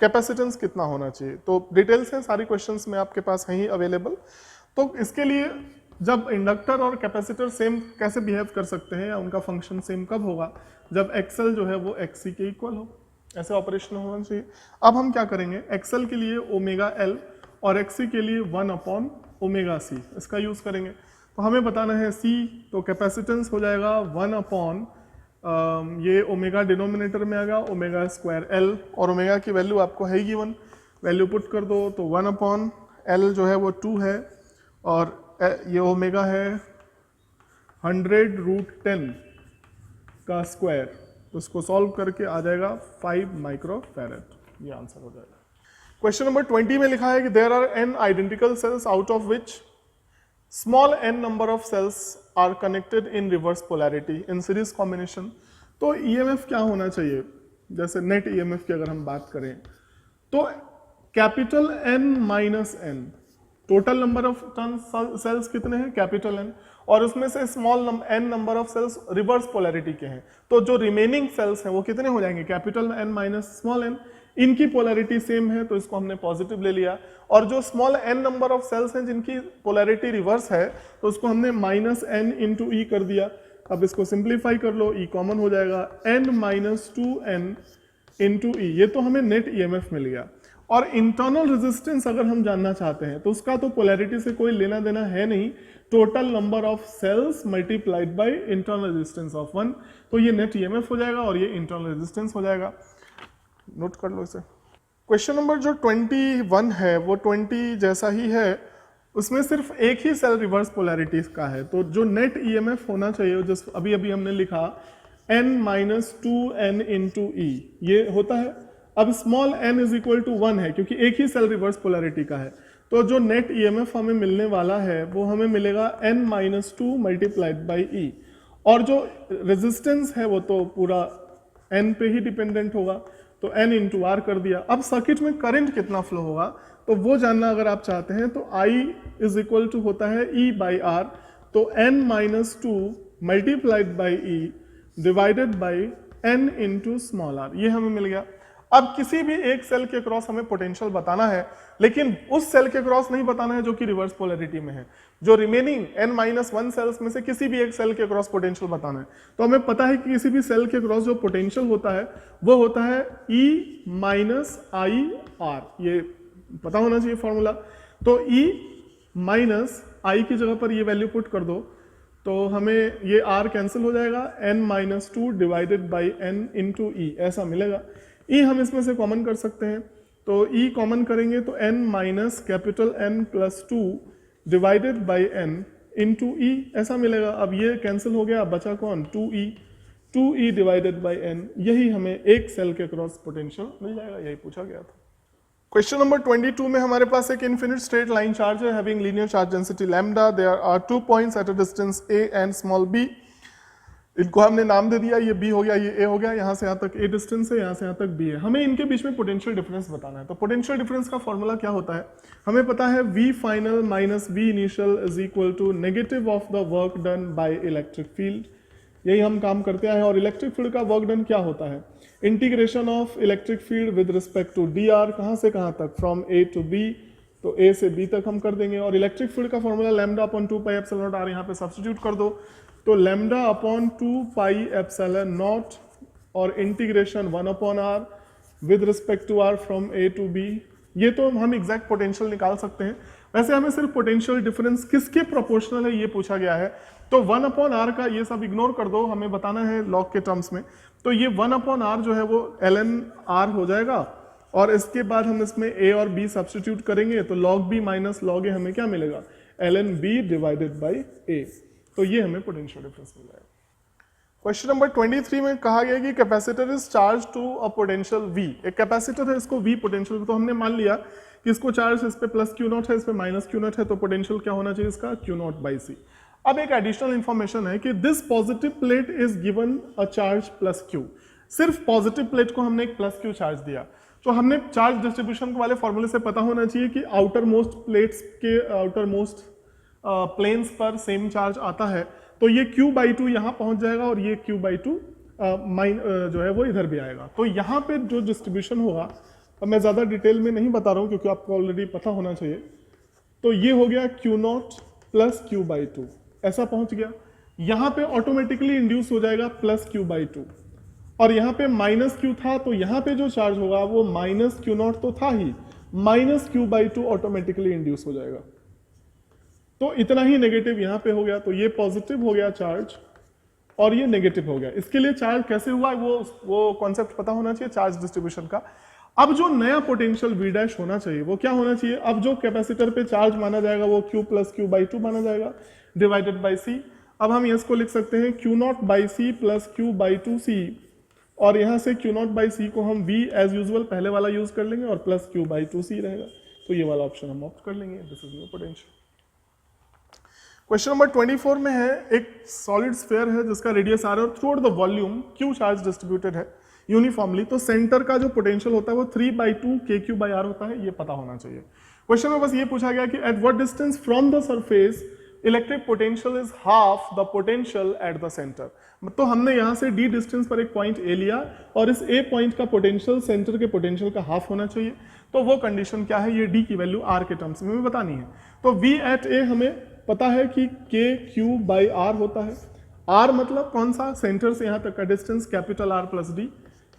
कैपेसिटेंस कितना होना चाहिए। तो डिटेल्स हैं सारी क्वेश्चंस में आपके पास हैं ही अवेलेबल। तो इसके लिए जब इंडक्टर और कैपेसिटर सेम कैसे बिहेव कर सकते हैं या उनका फंक्शन सेम कब होगा, जब एक्सएल जो है वो एक्सी के इक्वल हो, ऐसे ऑपरेशन होना चाहिए। अब हम क्या करेंगे, एक्सएल के लिए ओमेगा एल और एक्सी के लिए 1/ओमेगा_c इसका यूज करेंगे। तो हमें बताना है c, तो कैपेसिटेंस हो जाएगा 1/ ये ओमेगा डिनोमिनेटर में आएगा ओमेगा²L, और ओमेगा की वैल्यू आपको है ही 1, वैल्यू पुट कर दो। तो 1/L जो है वो 2 है और ये ओमेगा है 100√10 का स्क्वायर, तो इसको सॉल्व करके आ जाएगा 5 माइक्रोफैरड। ये आंसर हो जाएगा। क्वेश्चन नंबर 20 में लिखा है कि there are n identical cells out of which small n number of cells are connected in reverse polarity in series combination. तो ईएमएफ क्या होना चाहिए, जैसे नेट ईएमएफ की अगर हम बात करें तो capital N-N, total number of cells कितने हैं कैपिटल N, और उसमें से small n number of cells reverse polarity के हैं। तो जो रिमेनिंग सेल्स हैं वो कितने हो जाएंगे capital N minus small n। इनकी पोलैरिटी सेम है तो इसको हमने पॉजिटिव ले लिया, और जो small n number of cells हैं जिनकी पोलैरिटी रिवर्स है तो उसको हमने -n इंटू ई कर दिया। अब इसको सिंप्लीफाई कर लो, ई कॉमन हो जाएगा, n-2n इंटू ई। ये तो हमें नेट ईएमएफ मिल गया। और इंटरनल रेजिस्टेंस अगर हम जानना चाहते हैं तो उसका तो पोलैरिटी से कोई लेना देना है नहीं, total number of cells multiplied by internal resistance of 1। तो ये नेट ईएमएफ हो जाएगा और ये इंटरनल रेजिस्टेंस हो जाएगा। नोट कर लो इसे। क्वेश्चन नंबर जो 21 है वो 20 जैसा ही है, उसमें सिर्फ एक ही सेल रिवर्स पोलैरिटी का है। तो जो नेट ईएमएफ होना चाहिए जिस अभी हमने लिखा n-2n इंटू ई, ये होता है। अब small n is equal to 1 है क्योंकि एक ही सेल रिवर्स पोलैरिटी का है। तो जो नेट ईएमएफ हमें मिलने वाला है वो हमें मिलेगा n-2 मल्टीप्लाइड बाई ई, और जो रेजिस्टेंस है वो तो पूरा n पे ही डिपेंडेंट होगा, तो n इंटू आर कर दिया। अब सर्किट में करंट कितना फ्लो होगा तो वो जानना अगर आप चाहते हैं तो I इज इक्वल टू होता है E बाई आर, तो n-2 multiplied by E divided by n into small R, ये हमें मिल गया। अब किसी भी एक सेल के क्रॉस हमें पोटेंशियल बताना है, लेकिन उस सेल के क्रॉस नहीं बताना है जो कि रिवर्स पोलैरिटी में है। जो रिमेनिंग n-1 सेल्स में से किसी भी एक सेल के क्रॉस पोटेंशियल बताना है, तो हमें पता है कि किसी भी सेल के क्रॉस जो पोटेंशियल होता है वो होता है E माइनस आई आर, ये पता होना चाहिए फॉर्मूला। तो E माइनस आई की जगह पर ये वैल्यू पुट कर दो तो हमें ये R कैंसिल हो जाएगा, n-2 divided by n into e ऐसा मिलेगा। E हम इसमें से कॉमन कर सकते हैं, तो E कॉमन करेंगे तो n minus capital N plus 2 divided by n into e ऐसा मिलेगा। अब ये कैंसिल हो गया, बचा कौन 2E, 2e divided by n, यही हमें एक सेल के क्रॉस पोटेंशियल मिल जाएगा, यही पूछा गया था। क्वेश्चन नंबर 22 में हमारे पास एक इनफिनिट स्ट्रेट लाइन चार्ज है having linear charge density lambda, there are 2 points at a distance a and small b। इनको हमने नाम दे दिया, ये b हो गया, ये a हो गया, यहाँ से यहाँ तक a डिस्टेंस है, यहाँ से यहाँ तक b है। हमें इनके बीच में पोटेंशियल डिफरेंस बताना है। तो पोटेंशियल डिफरेंस का फॉर्मूला क्या होता है, हमें पता है v final minus v initial is equal to negative of the work done by electric field. यही हम काम करते हैं। और इलेक्ट्रिक फील्ड का वर्क डन क्या होता है, integration of electric field with respect to dr, कहाँ से कहाँ तक, फ्रॉम a टू b, तो a से b तक हम कर देंगे। और इलेक्ट्रिक फील्ड का formula lambda upon 2 pi epsilon naught r, यहाँ पे सब्स्टिट्यूट कर दो, तो lambda upon 2 pi epsilon naught और integration 1 upon r with respect to r from a to b। ये तो हम एग्जैक्ट पोटेंशियल निकाल सकते हैं। वैसे हमें सिर्फ पोटेंशियल डिफरेंस किसके प्रोपोर्शनल है ये पूछा गया है, तो 1 अपॉन r का ये सब इग्नोर कर दो, हमें बताना है लॉग के टर्म्स में। तो ये 1 अपॉन r जो है वो ln r हो जाएगा, और इसके बाद हम इसमें a और b सब्स्टिट्यूट करेंगे, तो log b minus log a हमें क्या मिलेगा, ln b divided by a। तो ये हमें पोटेंशियल डिफरेंस मिल जाएगा। क्वेश्चन नंबर 23 में कहा गया कि capacitor is charge to a potential v। एक कैपेसिटर है, इसको v पोटेंशियल, तो हमने मान लिया कि इसको चार्ज इस पे प्लस क्यू नॉट है, इस पे माइनस क्यू नॉट है, तो पोटेंशियल क्या होना चाहिए इसका, क्यू नॉट बाई सी। अब एक एडिशनल इंफॉर्मेशन है कि this positive plate is given a charge plus Q. सिर्फ पॉजिटिव प्लेट को हमने एक प्लस क्यू चार्ज दिया, तो हमने चार्ज डिस्ट्रीब्यूशन वाले फॉर्मूले से पता होना चाहिए कि आउटर मोस्ट प्लेट्स के आउटर मोस्ट प्लेन्स पर सेम चार्ज आता है, तो ये q/2 यहाँ पहुंच जाएगा और ये q/2 जो है वो इधर भी आएगा। तो यहाँ पे जो डिस्ट्रीब्यूशन होगा, अब मैं ज़्यादा डिटेल में नहीं बता रहा हूँ क्योंकि आपको ऑलरेडी पता होना चाहिए, तो ये हो गया q0 प्लस q/2, ऐसा पहुंच गया। यहाँ पे ऑटोमेटिकली इंड्यूस हो जाएगा प्लस q/2, और यहाँ पे माइनस q था, तो यहाँ पे जो चार्ज होगा वो माइनस q0 तो था ही, माइनस q/2 ऑटोमेटिकली इंड्यूस हो जाएगा। तो इतना ही नेगेटिव यहाँ पे हो गया, तो ये पॉजिटिव हो गया चार्ज और ये नेगेटिव हो गया। इसके लिए चार्ज कैसे हुआ वो कॉन्सेप्ट पता होना चाहिए चार्ज डिस्ट्रीब्यूशन का। अब जो नया पोटेंशियल v' होना चाहिए वो क्या होना चाहिए, अब जो कैपेसिटर पे चार्ज माना जाएगा वो q प्लस q/2 माना जाएगा डिवाइडेड बाई c। अब हम इसको लिख सकते हैं q0 by C plus q/2c, और यहाँ से q0 बाई सी को हम v एज यूजुअल पहले वाला यूज कर लेंगे और प्लस q/2c रहेगा, तो ये वाला ऑप्शन हम ऑप्ट कर लेंगे। This is no potential. Question number 24 में है, एक सॉलिड स्फीयर है जिसका रेडियस r है और through out the volume q charge distributed है यूनिफॉर्मली, तो सेंटर का जो पोटेंशियल होता है वो 3/2 kq/r होता है, ये पता होना चाहिए। क्वेश्चन में बस ये पूछा गया कि at what distance from the surface electric potential is half the potential at the centre. तो हमने यहाँ से d डिस्टेंस पर एक पॉइंट a लिया और इस a पॉइंट का पोटेंशियल सेंटर के पोटेंशियल का हाफ होना चाहिए। तो वो कंडीशन क्या है, ये d की वैल्यू r के टर्म्स में बतानी है। तो v एट a हमें पता है कि kq/r होता है। r मतलब कौन सा, सेंटर से यहाँ तक का distance, capital R plus d,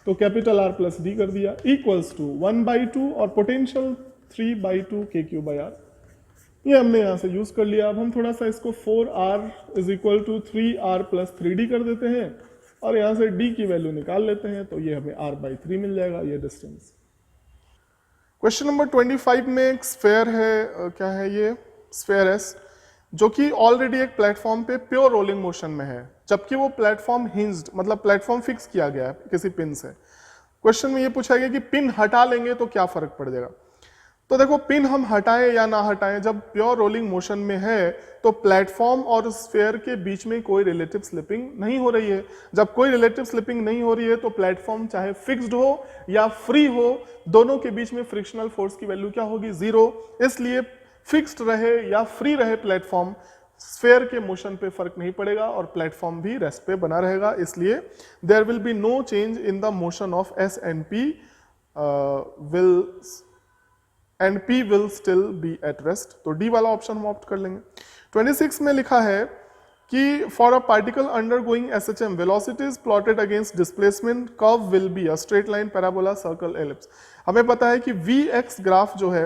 तो कैपिटल R प्लस d कर दिया, इक्वल्स टू 1/2 और पोटेंशियल 3/2 kq/r, ये हमने यहाँ से यूज कर लिया। अब हम थोड़ा सा इसको 4r is equal to 3r plus 3d कर देते हैं और यहाँ से d की वैल्यू निकाल लेते हैं, तो ये हमें r/3 मिल जाएगा, ये डिस्टेंस। क्वेश्चन नंबर 25 में एक स्फेयर है, क्या है ये, स्फेयर S, जो कि ऑलरेडी एक प्लेटफॉर्म पे प्योर रोलिंग मोशन में है, जबकि वो प्लेटफॉर्म हिंज्ड, मतलब प्लेटफॉर्म फिक्स किया गया है किसी पिन से। क्वेश्चन में ये पूछा गया कि पिन हटा लेंगे तो क्या फर्क पड़ जाएगा। तो देखो, पिन हम हटाएं या ना हटाएं, जब प्योर रोलिंग मोशन में है तो प्लेटफॉर्म और स्फेयर के बीच में कोई रिलेटिव स्लिपिंग नहीं हो रही है। जब कोई रिलेटिव स्लिपिंग नहीं हो रही है तो प्लेटफॉर्म चाहे फिक्स्ड हो या फ्री हो, दोनों के बीच में फ्रिक्शनल फोर्स की वैल्यू क्या होगी, 0। इसलिए फिक्स्ड रहे या फ्री रहे प्लेटफॉर्म, स्फेयर के मोशन पे फर्क नहीं पड़ेगा और प्लेटफॉर्म भी रेस्ट पे बना रहेगा, इसलिए there will be no change in the motion of S and P will still be at rest. तो डी वाला ऑप्शन हम ऑप्ट कर लेंगे। 26 में लिखा है कि for a particle undergoing SHM velocities plotted against displacement curve will be a straight line, parabola, circle, ellipse. हमें पता है कि Vx ग्राफ जो है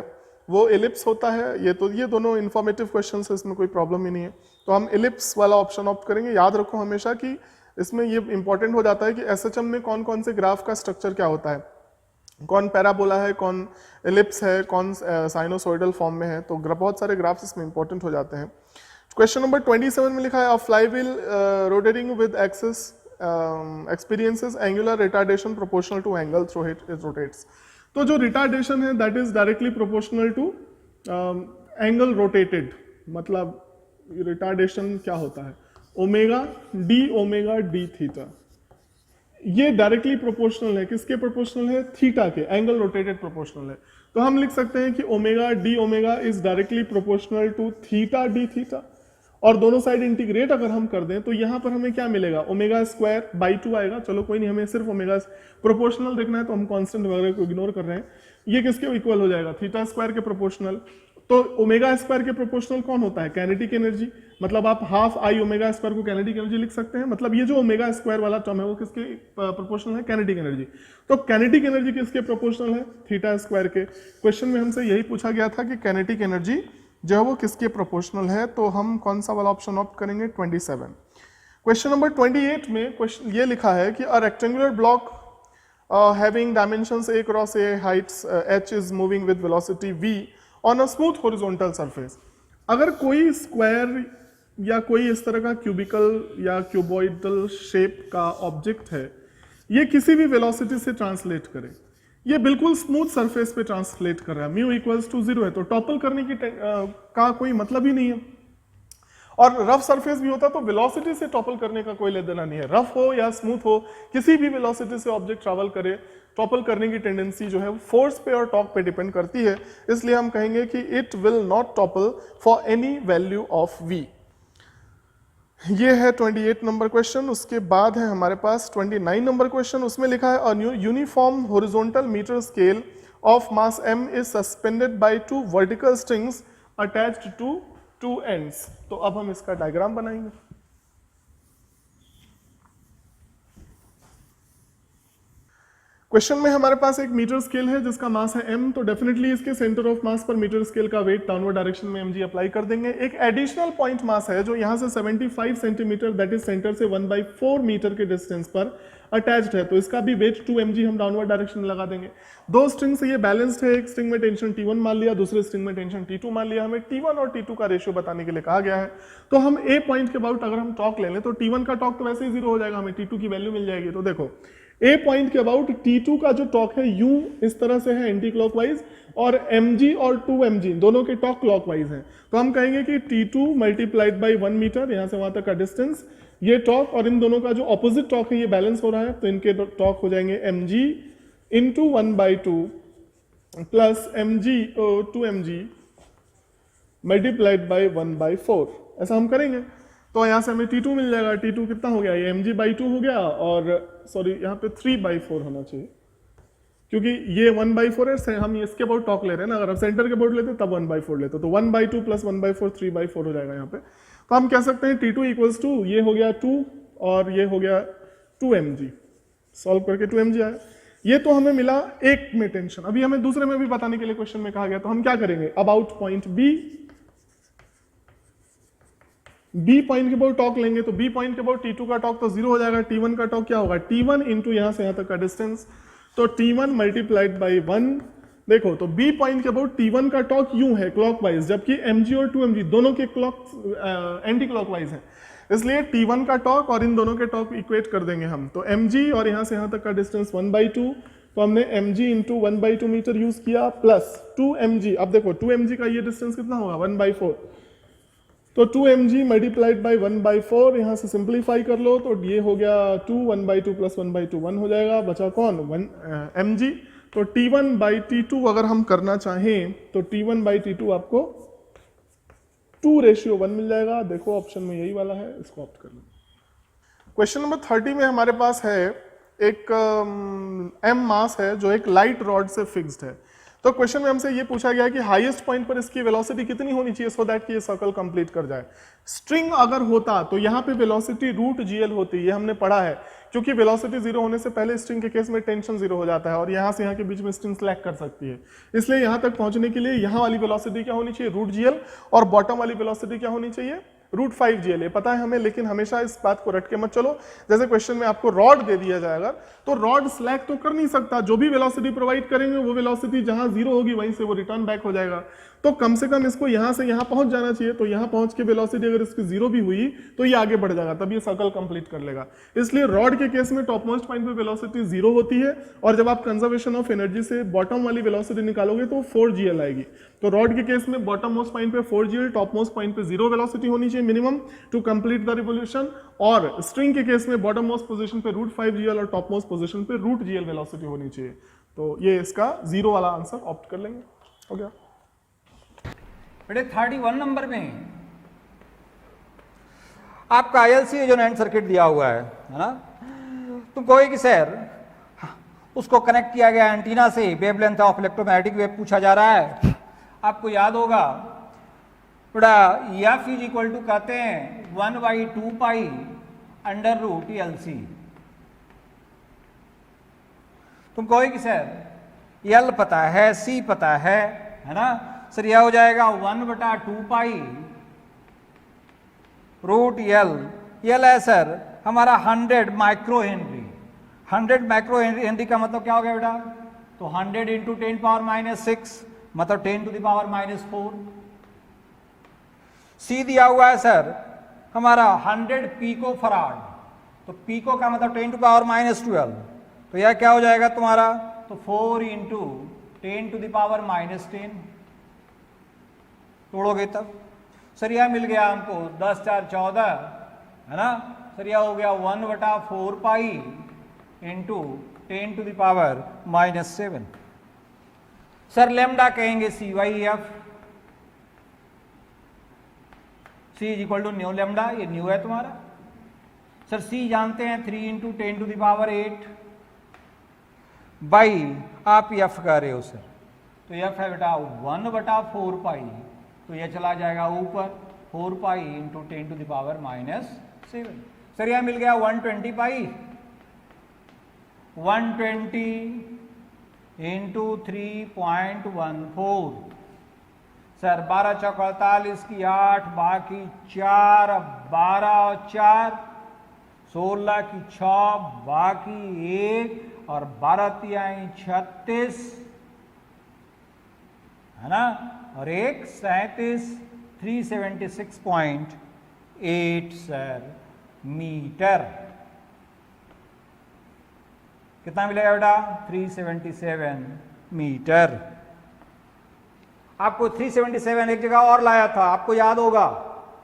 वो एलिप्स होता है। ये दोनों इंफॉर्मेटिव क्वेश्चंस है, इसमें कोई प्रॉब्लम ही नहीं है, तो हम एलिप्स वाला ऑप्शन ऑप्ट करेंगे। याद रखो हमेशा कि इसमें ये इंपॉर्टेंट हो जाता है कि SHM में कौन कौन से ग्राफ का स्ट्रक्चर क्या होता है, कौन पैराबोला है, कौन एलिप्स है, कौन साइनोसॉइडल फॉर्म में है, तो बहुत सारे ग्राफ्स इसमें इंपॉर्टेंट हो जाते हैं। क्वेश्चन नंबर 27 में लिखा है, a flywheel rotating with axis experiences angular retardation proportional to angle through it rotates. तो जो रिटार्डेशन है that is directly proportional to angle rotated, मतलब रिटार्डेशन क्या होता है, ओमेगा डी थीटा, ये डायरेक्टली प्रोपोर्शनल है, किसके प्रोपोर्शनल है, थीटा के, एंगल रोटेटेड प्रोपोर्शनल है। तो हम लिख सकते हैं कि omega is directly proportional to theta D theta, और दोनों साइड इंटीग्रेट अगर हम कर दें तो यहाँ पर हमें क्या मिलेगा, ओमेगा स्क्वायर बाई 2 आएगा। चलो कोई नहीं, हमें सिर्फ ओमेगा प्रोपोर्शनल देखना है तो हम कांस्टेंट वगैरह को इग्नोर कर रहे हैं। ये किसके इक्वल हो जाएगा, थीटा स्क्वायर के प्रोपोर्शनल। तो ओमेगा स्क्वायर के प्रोपोर्शनल कौन होता है, काइनेटिक एनर्जी, मतलब आप हाफ आई ओमेगा स्क्वायर को काइनेटिक एनर्जी लिख सकते हैं। मतलब ये जो ओमेगा स्क्वायर वाला टर्म है वो किसके प्रोपोर्शनल है, काइनेटिक एनर्जी। तो काइनेटिक एनर्जी किसके प्रोपोर्शनल है, थीटा स्क्वायर के। क्वेश्चन में हमसे यही पूछा गया था कि काइनेटिक एनर्जी जो है वो किसके प्रोपोर्शनल है, तो हम कौन सा वाला ऑप्शन ऑप्ट करेंगे, 27। क्वेश्चन नंबर 28 में क्वेश्चन ये लिखा है कि a rectangular block having dimensions a cross a Heights h is moving with velocity v on a smooth horizontal surface. अगर कोई स्क्वायर या कोई इस तरह का क्यूबिकल या क्यूबॉइडल शेप का ऑब्जेक्ट है, ये किसी भी वेलोसिटी से ट्रांसलेट करे, ये बिल्कुल स्मूथ सरफेस पे ट्रांसलेट कर रहा है, म्यू इक्वल्स टू 0 है, तो टॉपल करने की का कोई मतलब ही नहीं है। और रफ सरफेस भी होता तो वेलोसिटी से टॉपल करने का कोई लेना देना नहीं है, रफ हो या स्मूथ हो, किसी भी वेलोसिटी से ऑब्जेक्ट ट्रैवल करे, टॉपल करने की टेंडेंसी जो है फोर्स पे और टॉर्क पे डिपेंड करती है। इसलिए हम कहेंगे कि it will not topple for any value of v। ये है 28 नंबर क्वेश्चन। उसके बाद है हमारे पास 29 नंबर क्वेश्चन। उसमें लिखा है uniform horizontal metre scale of mass m is suspended by 2 vertical strings attached to 2 ends. तो अब हम इसका डायग्राम बनाएंगे। क्वेश्चन में हमारे पास एक मीटर स्केल है जिसका मास है m, तो डेफिनेटली इसके सेंटर ऑफ मास पर मीटर स्केल का वेट डाउनवर्ड डायरेक्शन में mg अप्लाई कर देंगे। एक एडिशनल पॉइंट मास है जो यहाँ से 75 सेंटीमीटर दैट इज सेंटर से 1/4 मीटर के डिस्टेंस पर अटैच्ड है, तो इसका भी वेट 2 mg हम डाउनवर्ड डायरेक्शन में लगा देंगे। दो स्ट्रिंग से ये बैलेंस्ड है, एक स्ट्रिंग में टेंशन T1 मान लिया, दूसरे स्ट्रिंग में टेंशन T2 मान लिया। हमें T1 और T2 का रेशियो बताने के लिए कहा गया है। तो हम A पॉइंट के अबाउट अगर हम टॉर्क ले लें तो T1 का टॉर्क तो वैसे ही 0 हो जाएगा, हमें T2 की वैल्यू मिल जाएगी। तो देखो A पॉइंट के अबाउट T2 का जो टॉर्क है U इस तरह से है एंटी क्लॉकवाइज, और mg और 2mg दोनों के टॉर्क क्लॉकवाइज हैं। तो हम कहेंगे कि T2 मल्टीप्लाइड बाई 1 मीटर, यहाँ से वहां तक का डिस्टेंस, ये टॉर्क और इन दोनों का जो ऑपोजिट टॉर्क है ये बैलेंस हो रहा है, तो इनके टॉर्क हो जाएंगे mg into 1/2 plus mg 2mg multiplied by 1/4। ऐसा हम करेंगे तो यहाँ से हमें T2 मिल जाएगा। T2 कितना हो गया, ये mg/2 हो गया, और सॉरी यहाँ पे 3/4 होना चाहिए क्योंकि ये 1/4 है, हम इसके अबाउट टॉक ले रहे हैं ना। अगर हम सेंटर के अबाउट लेते तब 1/4 लेते, तो 1/2 प्लस 1/4 3/4 हो जाएगा यहाँ पे। तो हम कह सकते हैं T2 इक्वल्स टू, ये हो गया 2 और ये हो गया 2mg। सॉल्व करके 2mg आया। ये तो हमें मिला एक में टेंशन। अभी हमें दूसरे में भी बताने के लिए क्वेश्चन में कहा गया, तो हम क्या करेंगे, अबाउट पॉइंट B पॉइंट के अबाउट टॉक लेंगे, तो B पॉइंट के अबाउट T2 का टॉक तो 0 हो जाएगा। T1 का टॉक क्या होगा, T1 इंटू यहाँ से यहाँ तक का डिस्टेंस, तो T1 मल्टीप्लाइड बाई 1। देखो तो B पॉइंट के अबाउट T1 का टॉक यूं है क्लॉकवाइज, जबकि mg और 2mg दोनों के क्लॉक एंटी क्लॉकवाइज है, इसलिए T1 का टॉक और इन दोनों के टॉक इक्वेट कर देंगे हम। तो mg और यहाँ से यहाँ तक का डिस्टेंस 1/2, तो हमने mg इंटू 1/2 मीटर यूज किया प्लस 2mg। अब देखो 2mg का ये डिस्टेंस कितना होगा, 1/4, तो 2mg मल्टीप्लाइड बाई 1/4, यहाँ से सिंप्लीफाई कर लो तो ये हो गया 2, 1/2 प्लस 1/2 1 हो जाएगा, बचा कौन, mg। तो T1/T2 अगर हम करना चाहें तो T1/T2 आपको 2:1 मिल जाएगा। देखो ऑप्शन में यही वाला है, इसको ऑप्ट कर लो। क्वेश्चन नंबर 30 में हमारे पास है एक m मास है जो एक लाइट रॉड से फिक्स्ड है। तो क्वेश्चन में हमसे ये पूछा गया है कि हाईएस्ट पॉइंट पर इसकी वेलोसिटी कितनी होनी चाहिए सो दैट कि ये सर्कल कंप्लीट कर जाए। स्ट्रिंग अगर होता तो यहाँ पे वेलोसिटी √gl होती, ये हमने पढ़ा है, क्योंकि वेलोसिटी 0 होने से पहले स्ट्रिंग के केस में टेंशन 0 हो जाता है और यहाँ से यहाँ के बीच में स्ट्रिंग स्लैक कर सकती है। इसलिए यहाँ तक पहुँचने के लिए यहाँ वाली वेलोसिटी क्या होनी चाहिए, √gl, और बॉटम वाली वेलोसिटी क्या होनी चाहिए, √5GL, पता है हमें, लेकिन हमेशा इस बात को रट के मत चलो। जैसे क्वेश्चन में आपको रॉड दे दिया जाएगा तो रॉड स्लैक तो कर नहीं सकता, जो भी वेलोसिटी प्रोवाइड करेंगे वो वेलोसिटी जहां 0 होगी वहीं से वो रिटर्न बैक हो जाएगा। तो कम से कम इसको यहां से यहां पहुंच जाना चाहिए, तो यहां पहुंच के वेलोसिटी अगर इसकी 0 भी हुई तो ये आगे बढ़ जाएगा, तब ये सर्कल कंप्लीट कर लेगा। इसलिए रॉड के केस में टॉप मोस्ट पॉइंट पे वेलोसिटी 0 होती है, और जब आप कंजर्वेशन ऑफ एनर्जी से बॉटम वाली वेलोसिटी निकालोगे तो 4GL आएगी। तो रॉड के केस में बॉटम मोस्ट पॉइंट पे 4GL, टॉप मोस्ट पॉइंट पे 0 वेलोसिटी होनी चाहिए minimum to complete the revolution, और स्ट्रिंग के केस में बॉटम मोस्ट पोजीशन पे √5GL और टॉप मोस्ट पोजीशन पे √GL वेलोसिटी होनी चाहिए। तो ये इसका 0 वाला आंसर ऑप्ट कर लेंगे। हो गया बेटे 31 नंबर में आपका ILC जो नैंड सर्किट दिया हुआ है ना, तुम कहोगे कि सर उसको कनेक्ट किया गया एंटीना से, वेवलेंथ ऑफ इलेक्ट्रोमैग्नेटिक वेव पूछा जा रहा है। आपको याद होगा बड़ा F इज इक्वल टू कहते हैं 1/2 पाई √LC। तुम कहोगे कि सर L पता है, C पता है ना सर, यह हो जाएगा 1/2 पाई √L। L है सर हमारा 100 माइक्रो हेनरी। 100 माइक्रो हेनरी का मतलब क्या हो गया बेटा, तो 100 इंटू 10⁻⁻6 मतलब 10⁻⁻4। C दिया हुआ है सर हमारा 100 पिको फराड, तो पिको का मतलब 10⁻12, तो यह क्या हो जाएगा तुम्हारा, तो 4 इंटू 10⁻⁻10 तोड़ोगे तब सर यह मिल गया हमको 10 4 14 है ना सर, यह हो गया 1/4 पाई इंटू 10⁻⁻7। सर लेमडा कहेंगे CY/F, C is equal to new lambda, ये न्यू है तुम्हारा। सर C जानते हैं 3 इंटू 10⁸ बाई आप F कह रहे हो सर, तो F है बेटा 1/4 पाई, तो यह चला जाएगा ऊपर 4 पाई इंटू 10⁻⁻7। सर यह मिल गया 120 पाई, 120 इंटू 3.14। सर 12 चौक 48 की 8 बाकी 4, 12 और 4 16 की 6 बाकी 1 और 12 तिहाई 36 है ना, और 1 37 376.8 सर मीटर। कितना मिलेगा बेटा, 377 मीटर। आपको 377 एक जगह और लाया था, आपको याद होगा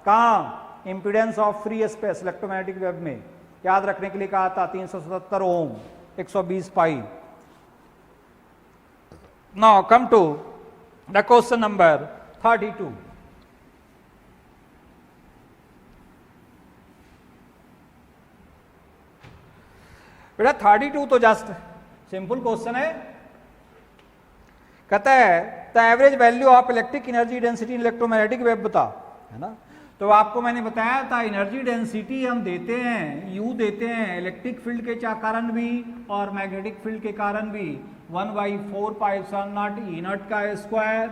कहाँ, impedance of free space electromagnetic wave में याद रखने के लिए कहा था 377 ohm 120 pi. Now come to the question number 32। बेटा 32 तो जस्ट सिंपल क्वेश्चन है, कहता है the average value of electric energy density in electromagnetic wave बता, है ना। तो आपको मैंने बताया था एनर्जी डेंसिटी हम देते हैं, यू देते हैं इलेक्ट्रिक फील्ड के कारण भी और मैग्नेटिक फील्ड के कारण भी, 1/4 पाई ∗ E नॉट का स्क्वायर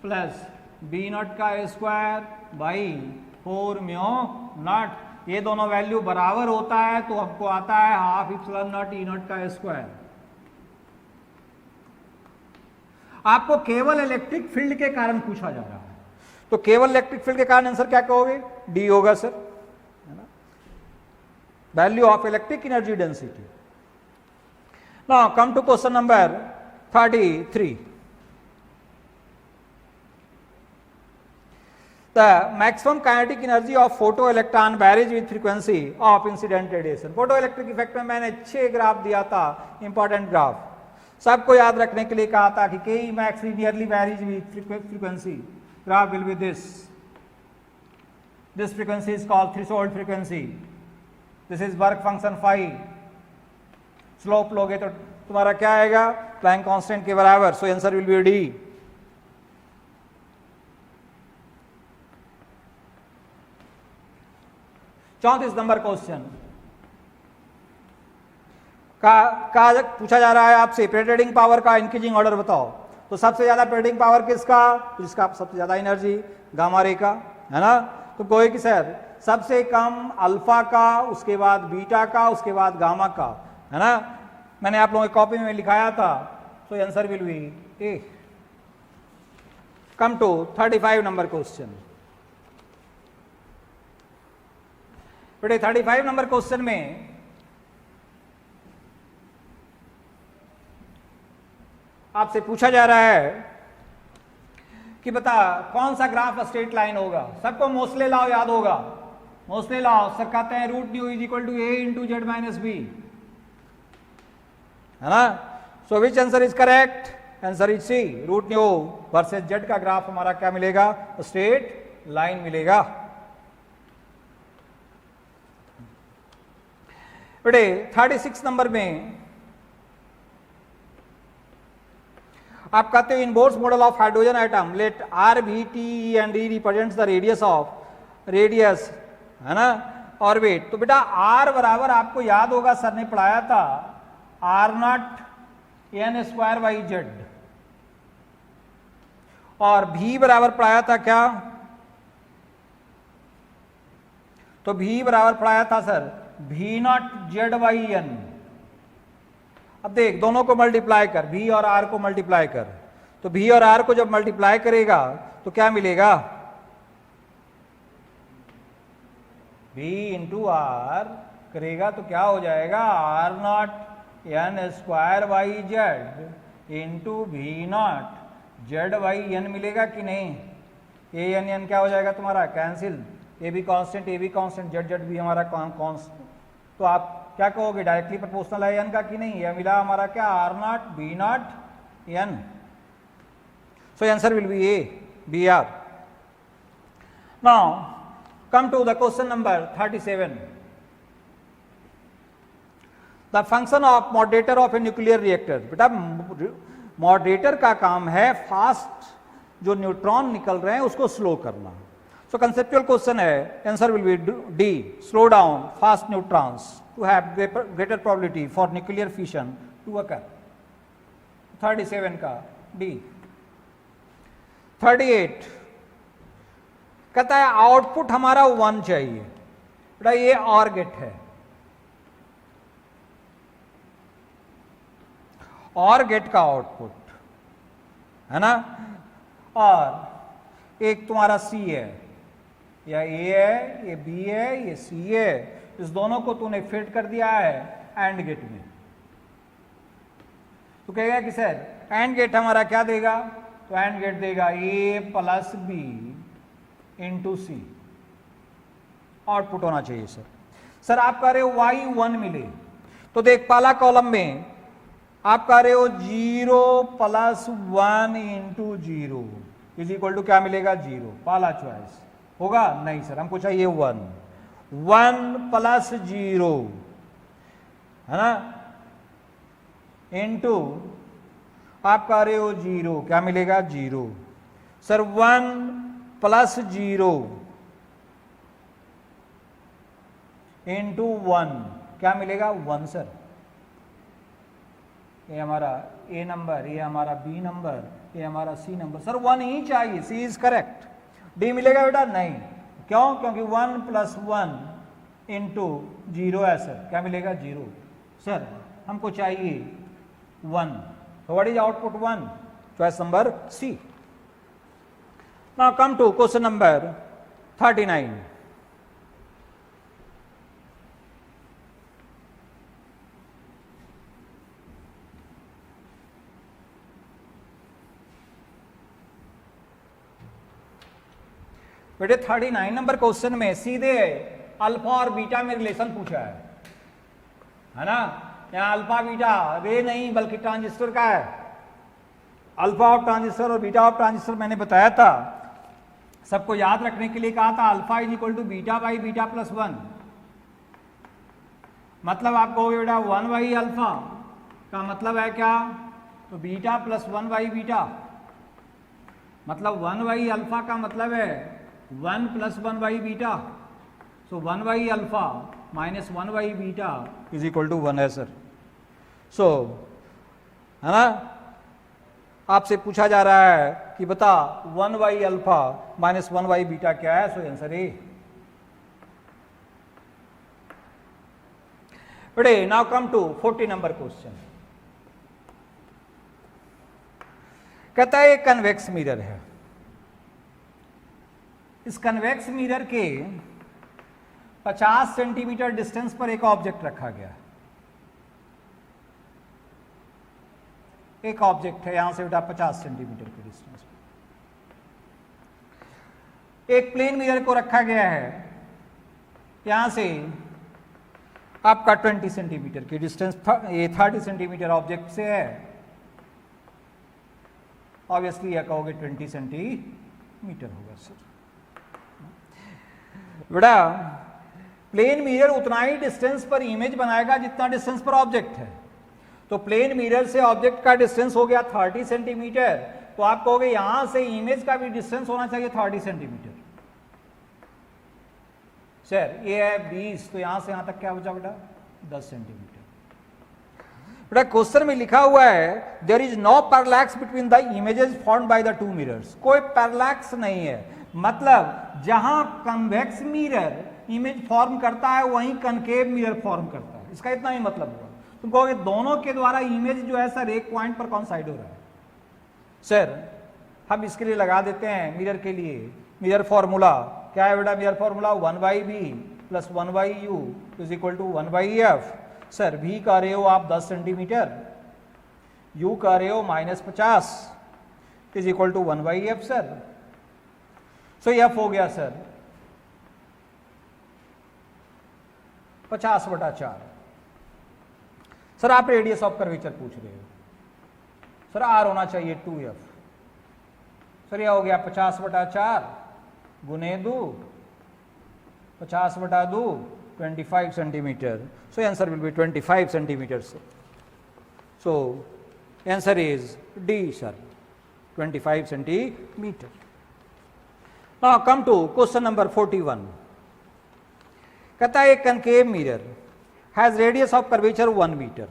प्लस B नॉट का स्क्वायर बाई 4 म्यू नॉट। ये दोनों वैल्यू बराबर होता है तो हमको आता है 1/2 E नॉट का स्क्वायर। आपको केवल इलेक्ट्रिक फील्ड के कारण पूछा जा रहा है, तो केवल इलेक्ट्रिक फील्ड के कारण आंसर क्या कहोगे, डी होगा सर, है ना, value of electric energy density. Now come to question number 33। The maximum kinetic energy of photoelectron varies with frequency of incident radiation। Photoelectric effect में मैंने 6 ग्राफ दिया था, इंपॉर्टेंट ग्राफ, सबको याद रखने के लिए कहा था कि Ke max linearly varies with frequency। Graph will be this frequency is called threshold frequency, this is work function phi। Slope लोगे तो तुम्हारा क्या आएगा, प्लैंक कांस्टेंट के बराबर, सो आंसर विल बी डी। चौंतीस नंबर क्वेश्चन का पूछा जा रहा है आपसे पेनेट्रेटिंग पावर का इंक्रीजिंग ऑर्डर बताओ। तो सबसे ज्यादा पेनेट्रेटिंग पावर किसका, जिसका सबसे ज्यादा एनर्जी गामा रे का, है ना। तो कोई कि सर सबसे कम अल्फा का, उसके बाद बीटा का, उसके बाद गामा का, है ना। मैंने आप लोगों की कॉपी में लिखाया था, so answer will be A. Come to 35 number question. बेटे 35 नंबर क्वेश्चन में आपसे पूछा जा रहा है कि बता कौन सा ग्राफ स्ट्रेट लाइन होगा। सबको मोस्ले लॉ याद होगा। मोस्ले लॉ सर कहते हैं root nu is equal to a into Z minus b, है ना। So which answer is correct? Answer is C, root nu versus Z का ग्राफ हमारा क्या मिलेगा? स्ट्रेट लाइन मिलेगा। बेटे 36 नंबर में आप कहते हो in Bohr's model of hydrogen atom let R B T and D represents the radius, है ना, ऑर्बिट। तो बेटा आर बराबर आपको याद होगा, सर ने पढ़ाया था R naught N square by Z, और भी बराबर पढ़ाया था क्या? तो भी बराबर पढ़ाया था सर भी नॉट जेड बाई एन। अब देख दोनों को मल्टीप्लाई कर, भी और आर को मल्टीप्लाई कर, तो भी और आर को जब मल्टीप्लाई करेगा तो क्या मिलेगा? भी इंटू आर करेगा तो क्या हो जाएगा? R naught N square by Z into V naught Z by N मिलेगा कि नहीं? ए एन एन क्या हो जाएगा तुम्हारा? Cancel, A be constant, A be constant, Z Z भी हमारा कांस्टेंट। तो आप क्या कहोगे? डायरेक्टली प्रोपोर्शनल है एन का कि नहीं? यह मिला हमारा क्या? R naught V naught N. So answer will be A, B R. Now come to the question number 37। The function of moderator of a nuclear reactor. बेटा मॉडरेटर का काम है फास्ट जो न्यूट्रॉन निकल रहे हैं उसको स्लो करना। सो कंसेप्चुअल क्वेश्चन है, answer will be D, slow down fast neutrons to have greater probability for nuclear fission to occur। 37 का D। 38 कहता है आउटपुट हमारा 1 चाहिए। बेटा ये और गेट है, और गेट का आउटपुट है ना, और एक तुम्हारा C है, या A है, ये B है, ये C है। इस दोनों को तूने फिट कर दिया है एंड गेट में। तो कहेगा कि सर एंड गेट हमारा क्या देगा? तो एंड गेट देगा ए प्लस बी इंटू सी। आउटपुट होना चाहिए सर। सर आप कह रहे हो वाई 1 मिले, तो देख पहला कॉलम में आप कह रहे हो 0 plus 1 into 0 is equal to क्या मिलेगा? 0। पहला चॉइस होगा? नहीं सर, हमको चाहिए 1 प्लस 0, है ना, इंटू आप कह रहे हो 0, क्या मिलेगा? 0। सर 1 प्लस 0 इंटू 1 क्या मिलेगा? 1 सर। ये हमारा ए नंबर, ये हमारा बी नंबर, ये हमारा सी नंबर। सर 1 ही चाहिए, सी इज करेक्ट। डी मिलेगा बेटा? नहीं। क्यों? क्योंकि 1 प्लस 1 इंटू 0 है सर, क्या मिलेगा? 0। सर हमको चाहिए 1, तो what is output? 1। Choice number C. Now come to question number 39। बेटे 39 नंबर क्वेश्चन में सीधे अल्फा और बीटा में रिलेशन पूछा है ना। यहाँ अल्फा बीटा रे नहीं बल्कि ट्रांजिस्टर का है। अल्फा ऑफ ट्रांजिस्टर और बीटा ऑफ ट्रांजिस्टर मैंने बताया था, सबको याद रखने के लिए कहा था alpha is equal to beta by beta plus 1। मतलब आप कहोगे बेटा 1 बाई अल्फा का मतलब है क्या? तो बीटा प्लस 1 बाई बीटा। मतलब 1 बाई अल्फा का मतलब है 1 plus 1 by beta. So 1 by alpha minus 1 by beta is equal to 1 है सर। सो है ना, आपसे पूछा जा रहा है कि बता 1 by alpha minus 1 by beta क्या है? So answer A. बेटे now come to 40 number question. कहता है एक कन्वेक्स मिरर है, इस कन्वेक्स मिरर के 50 सेंटीमीटर डिस्टेंस पर एक ऑब्जेक्ट रखा गया। एक ऑब्जेक्ट है यहां से बेटा 50 सेंटीमीटर के डिस्टेंस पर। एक प्लेन मिरर को रखा गया है, यहां से आपका 20 सेंटीमीटर की डिस्टेंस, ये 30 सेंटीमीटर ऑब्जेक्ट से है। ऑब्वियसली यह कहोगे 20 सेंटीमीटर होगा सर। बेटा प्लेन मिरर उतना ही डिस्टेंस पर इमेज बनाएगा जितना डिस्टेंस पर ऑब्जेक्ट है। तो प्लेन मिरर से ऑब्जेक्ट का डिस्टेंस हो गया 30 सेंटीमीटर, तो आप कहोगे यहां से इमेज का भी डिस्टेंस होना चाहिए 30 सेंटीमीटर। सर ये है 20, तो यहां से यहां तक क्या बचा बेटा 10 सेंटीमीटर। बेटा क्वेश्चन में लिखा हुआ है there is no parallax between the images formed by the two mirrors. कोई पैरेलैक्स नहीं है, मतलब जहां कन्वेक्स मिरर इमेज फॉर्म करता है वहीं कनकेव मिरर फॉर्म करता है। इसका इतना ही मतलब हुआ। तुम कहोगे दोनों के द्वारा इमेज जो है सर एक पॉइंट पर कॉन्साइड हो रहा है। सर हम इसके लिए लगा देते हैं मिरर के लिए मिरर फॉर्मूला क्या है बेटा? Mirror formula 1/b plus 1/u is equal to 1/f। Sir v का रहे हो आप 10 सेंटीमीटर, u का रहे हो -50 is equal to 1/f sir. So f हो गया सर 50/4। सर आप रेडियस ऑफ कर्वेचर पूछ रहे हो, सर r होना चाहिए 2f। सर यह हो गया 50/4 गुने 2, 50/2 25 centimetre. So answer will be 25 centimetre. So answer is D sir 25 centimetre. Now come to question number 41। कहता है एक concave mirror has radius of curvature 1 meter.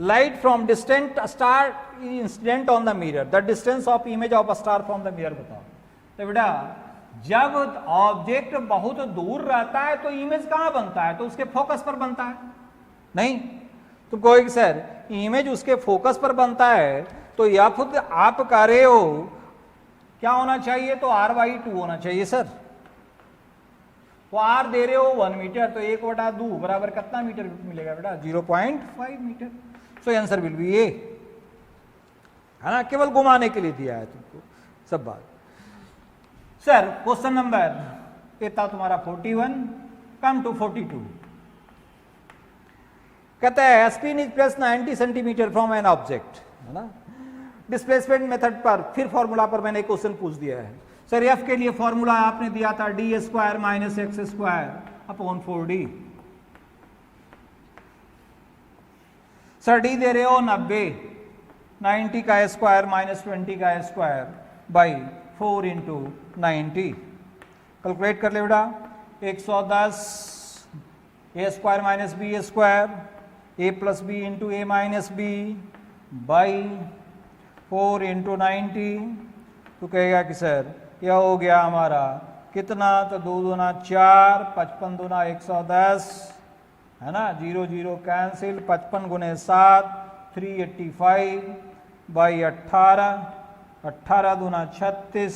Light from distant star incident on the mirror. The distance of image of a star from the mirror बताओ। तो बेटा जब object बहुत दूर रहता है तो इमेज कहां बनता है? तो उसके फोकस पर बनता है। नहीं, तुम कहोगे सर इमेज उसके फोकस पर बनता है तो या खुद आप कह रहे हो क्या होना चाहिए? तो r/2 होना चाहिए सर। तो r दे रहे हो 1 मीटर, तो 1/2 बराबर कितना मीटर मिलेगा बेटा? 0.5 metre. So answer will be A, है ना? केवल घुमाने के लिए दिया है तुमको सब बात। सर क्वेश्चन नंबर ये था तुम्हारा 41। Come to 42। कहता है screen is placed 90 centimetre from an object, है ना? डिस्प्लेसमेंट मेथड पर फिर फॉर्मूला पर मैंने क्वेश्चन पूछ दिया है। सर एफ के लिए फॉर्मूला आपने दिया था d² - x²/4d। सर डी दे रहे हो 90, 90 का स्क्वायर -20 का स्क्वायर बाई 4 इंटू 90। कैलकुलेट कर ले बेटा। 110 a² - b² a + b into a - b by 4 into 90। तो कहेगा कि सर यह हो गया हमारा कितना? तो 2 दूना 4, 55 दूना 110, है ना? 0 0 कैंसिल, 55 गुने 7 385 बाई 18, 18 दूना 36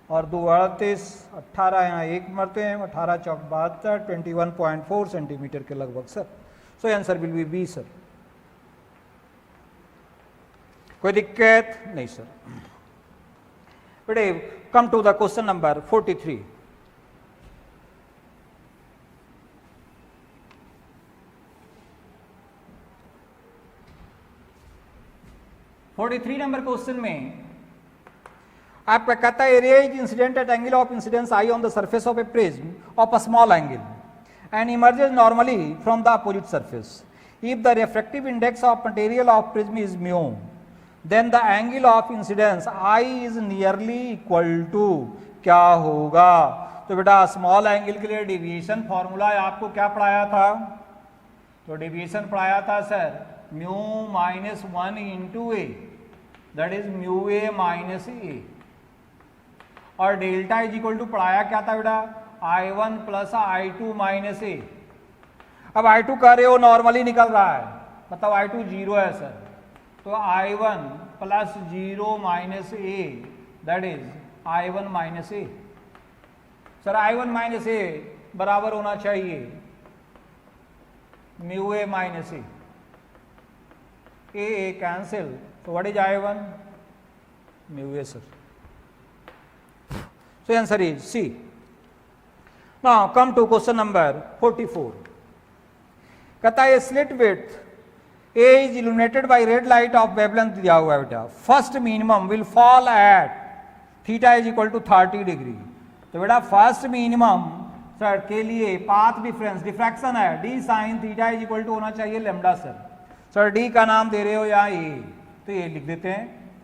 और 2 38, 18 यहाँ 1 मरते हैं, 18 चौक 72, 21.4 सेंटीमीटर के लगभग sir. So answer will be B sir. कोई दिक्कत नहीं सर। बेटे come to the question number 43। Number question में आपका कहता है ray is incident at angle of incidence I on the surface of a prism of a small angle and emerges normally from the opposite surface. If the refractive index of material of prism is mu, then the angle of incidence I is nearly equal to क्या होगा? तो बेटा small angle के लिए deviation formula आपको क्या पढ़ाया था? तो डेविएशन पढ़ाया था sir mu -1 into a, that is mu a minus a. और डेल्टा इज इक्वल टू पढ़ाया क्या था बेटा? I1 + I2 - a। अब I2 कर रहे हो नॉर्मली निकल रहा है, मतलब I2 जीरो है सर, तो I1 plus zero minus a that is I1 minus a. Sir I1 minus a बराबर होना चाहिए mu a minus a cancel, so what is I1? Mu A, sir. So answer is C. Now come to question number 44. कहता है slit width A is illuminated by red light of wavelength दिया हुआ है बेटा, first minimum will fall at theta is equal to 30 degree। तो बेटा first minimum sir के लिए पाथ डिफरेंस डिफ्रैक्शन है d sin theta is equal to होना चाहिए लेमडा सर। सर d का नाम दे रहे हो या a, तो ये लिख देते हैं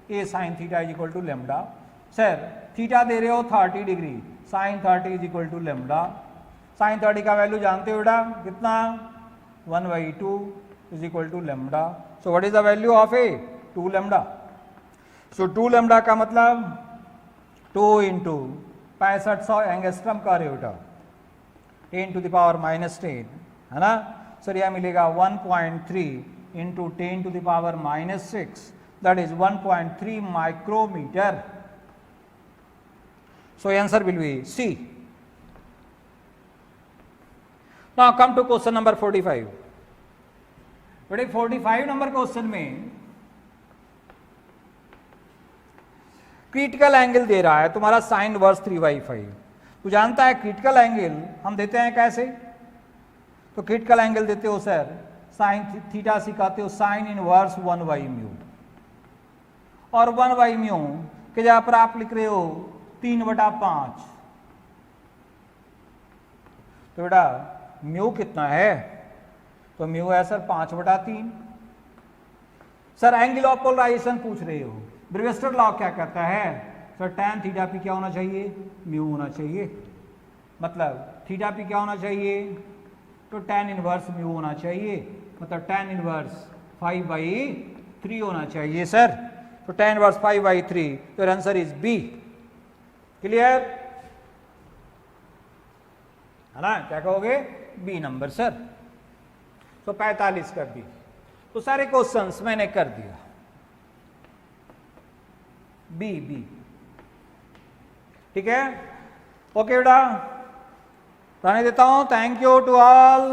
a sin theta is equal to lambda. Sir theta दे रहे हो 30 degree, sin 30 is equal to lambda. sin 30 का वैल्यू जानते हो बेटा कितना, 1/2 is equal to lambda. So what is the value of a, 2 lambda. So 2 lambda का मतलब 2 इंटू 6500 एंगस्ट्रम का रहे बेटा 10 to the power minus 10 है ना सर। यह मिलेगा 1.3 into 10 to the power minus 6 that is 1.3 micrometre. So answer will be C. Now come to question number 45. बेटे 45 नंबर क्वेश्चन में क्रिटिकल एंगल दे रहा है तुम्हारा साइन वर्स 3/5। तू जानता है क्रिटिकल एंगल हम देते हैं कैसे, तो क्रिटिकल एंगल देते हो सर साइन थीटा सिखाते हो साइन इनवर्स 1/μ, और 1/μ के जगह पर आप लिख रहे हो 3/5। तो बेटा म्यू कितना है, तो म्यू है sir 5/3। Sir angle of polarisation पूछ रहे हो, ब्रेविस्टर लॉ क्या कहता है सर tan थीटा पी क्या होना चाहिए, म्यू होना चाहिए। मतलब थीटा पी क्या होना चाहिए, तो tan इनवर्स म्यू होना चाहिए, मतलब tan इनवर्स 5/3 होना चाहिए सर। तो tan इनवर्स 5/3, तो आंसर इज बी। क्लियर है ना, क्या कहोगे, बी नंबर सर। तो 45 कर दी, तो सारे क्वेश्चंस मैंने कर दिया, बी। ठीक है, ओके बेटा, रहने देता हूं। Thank you to all.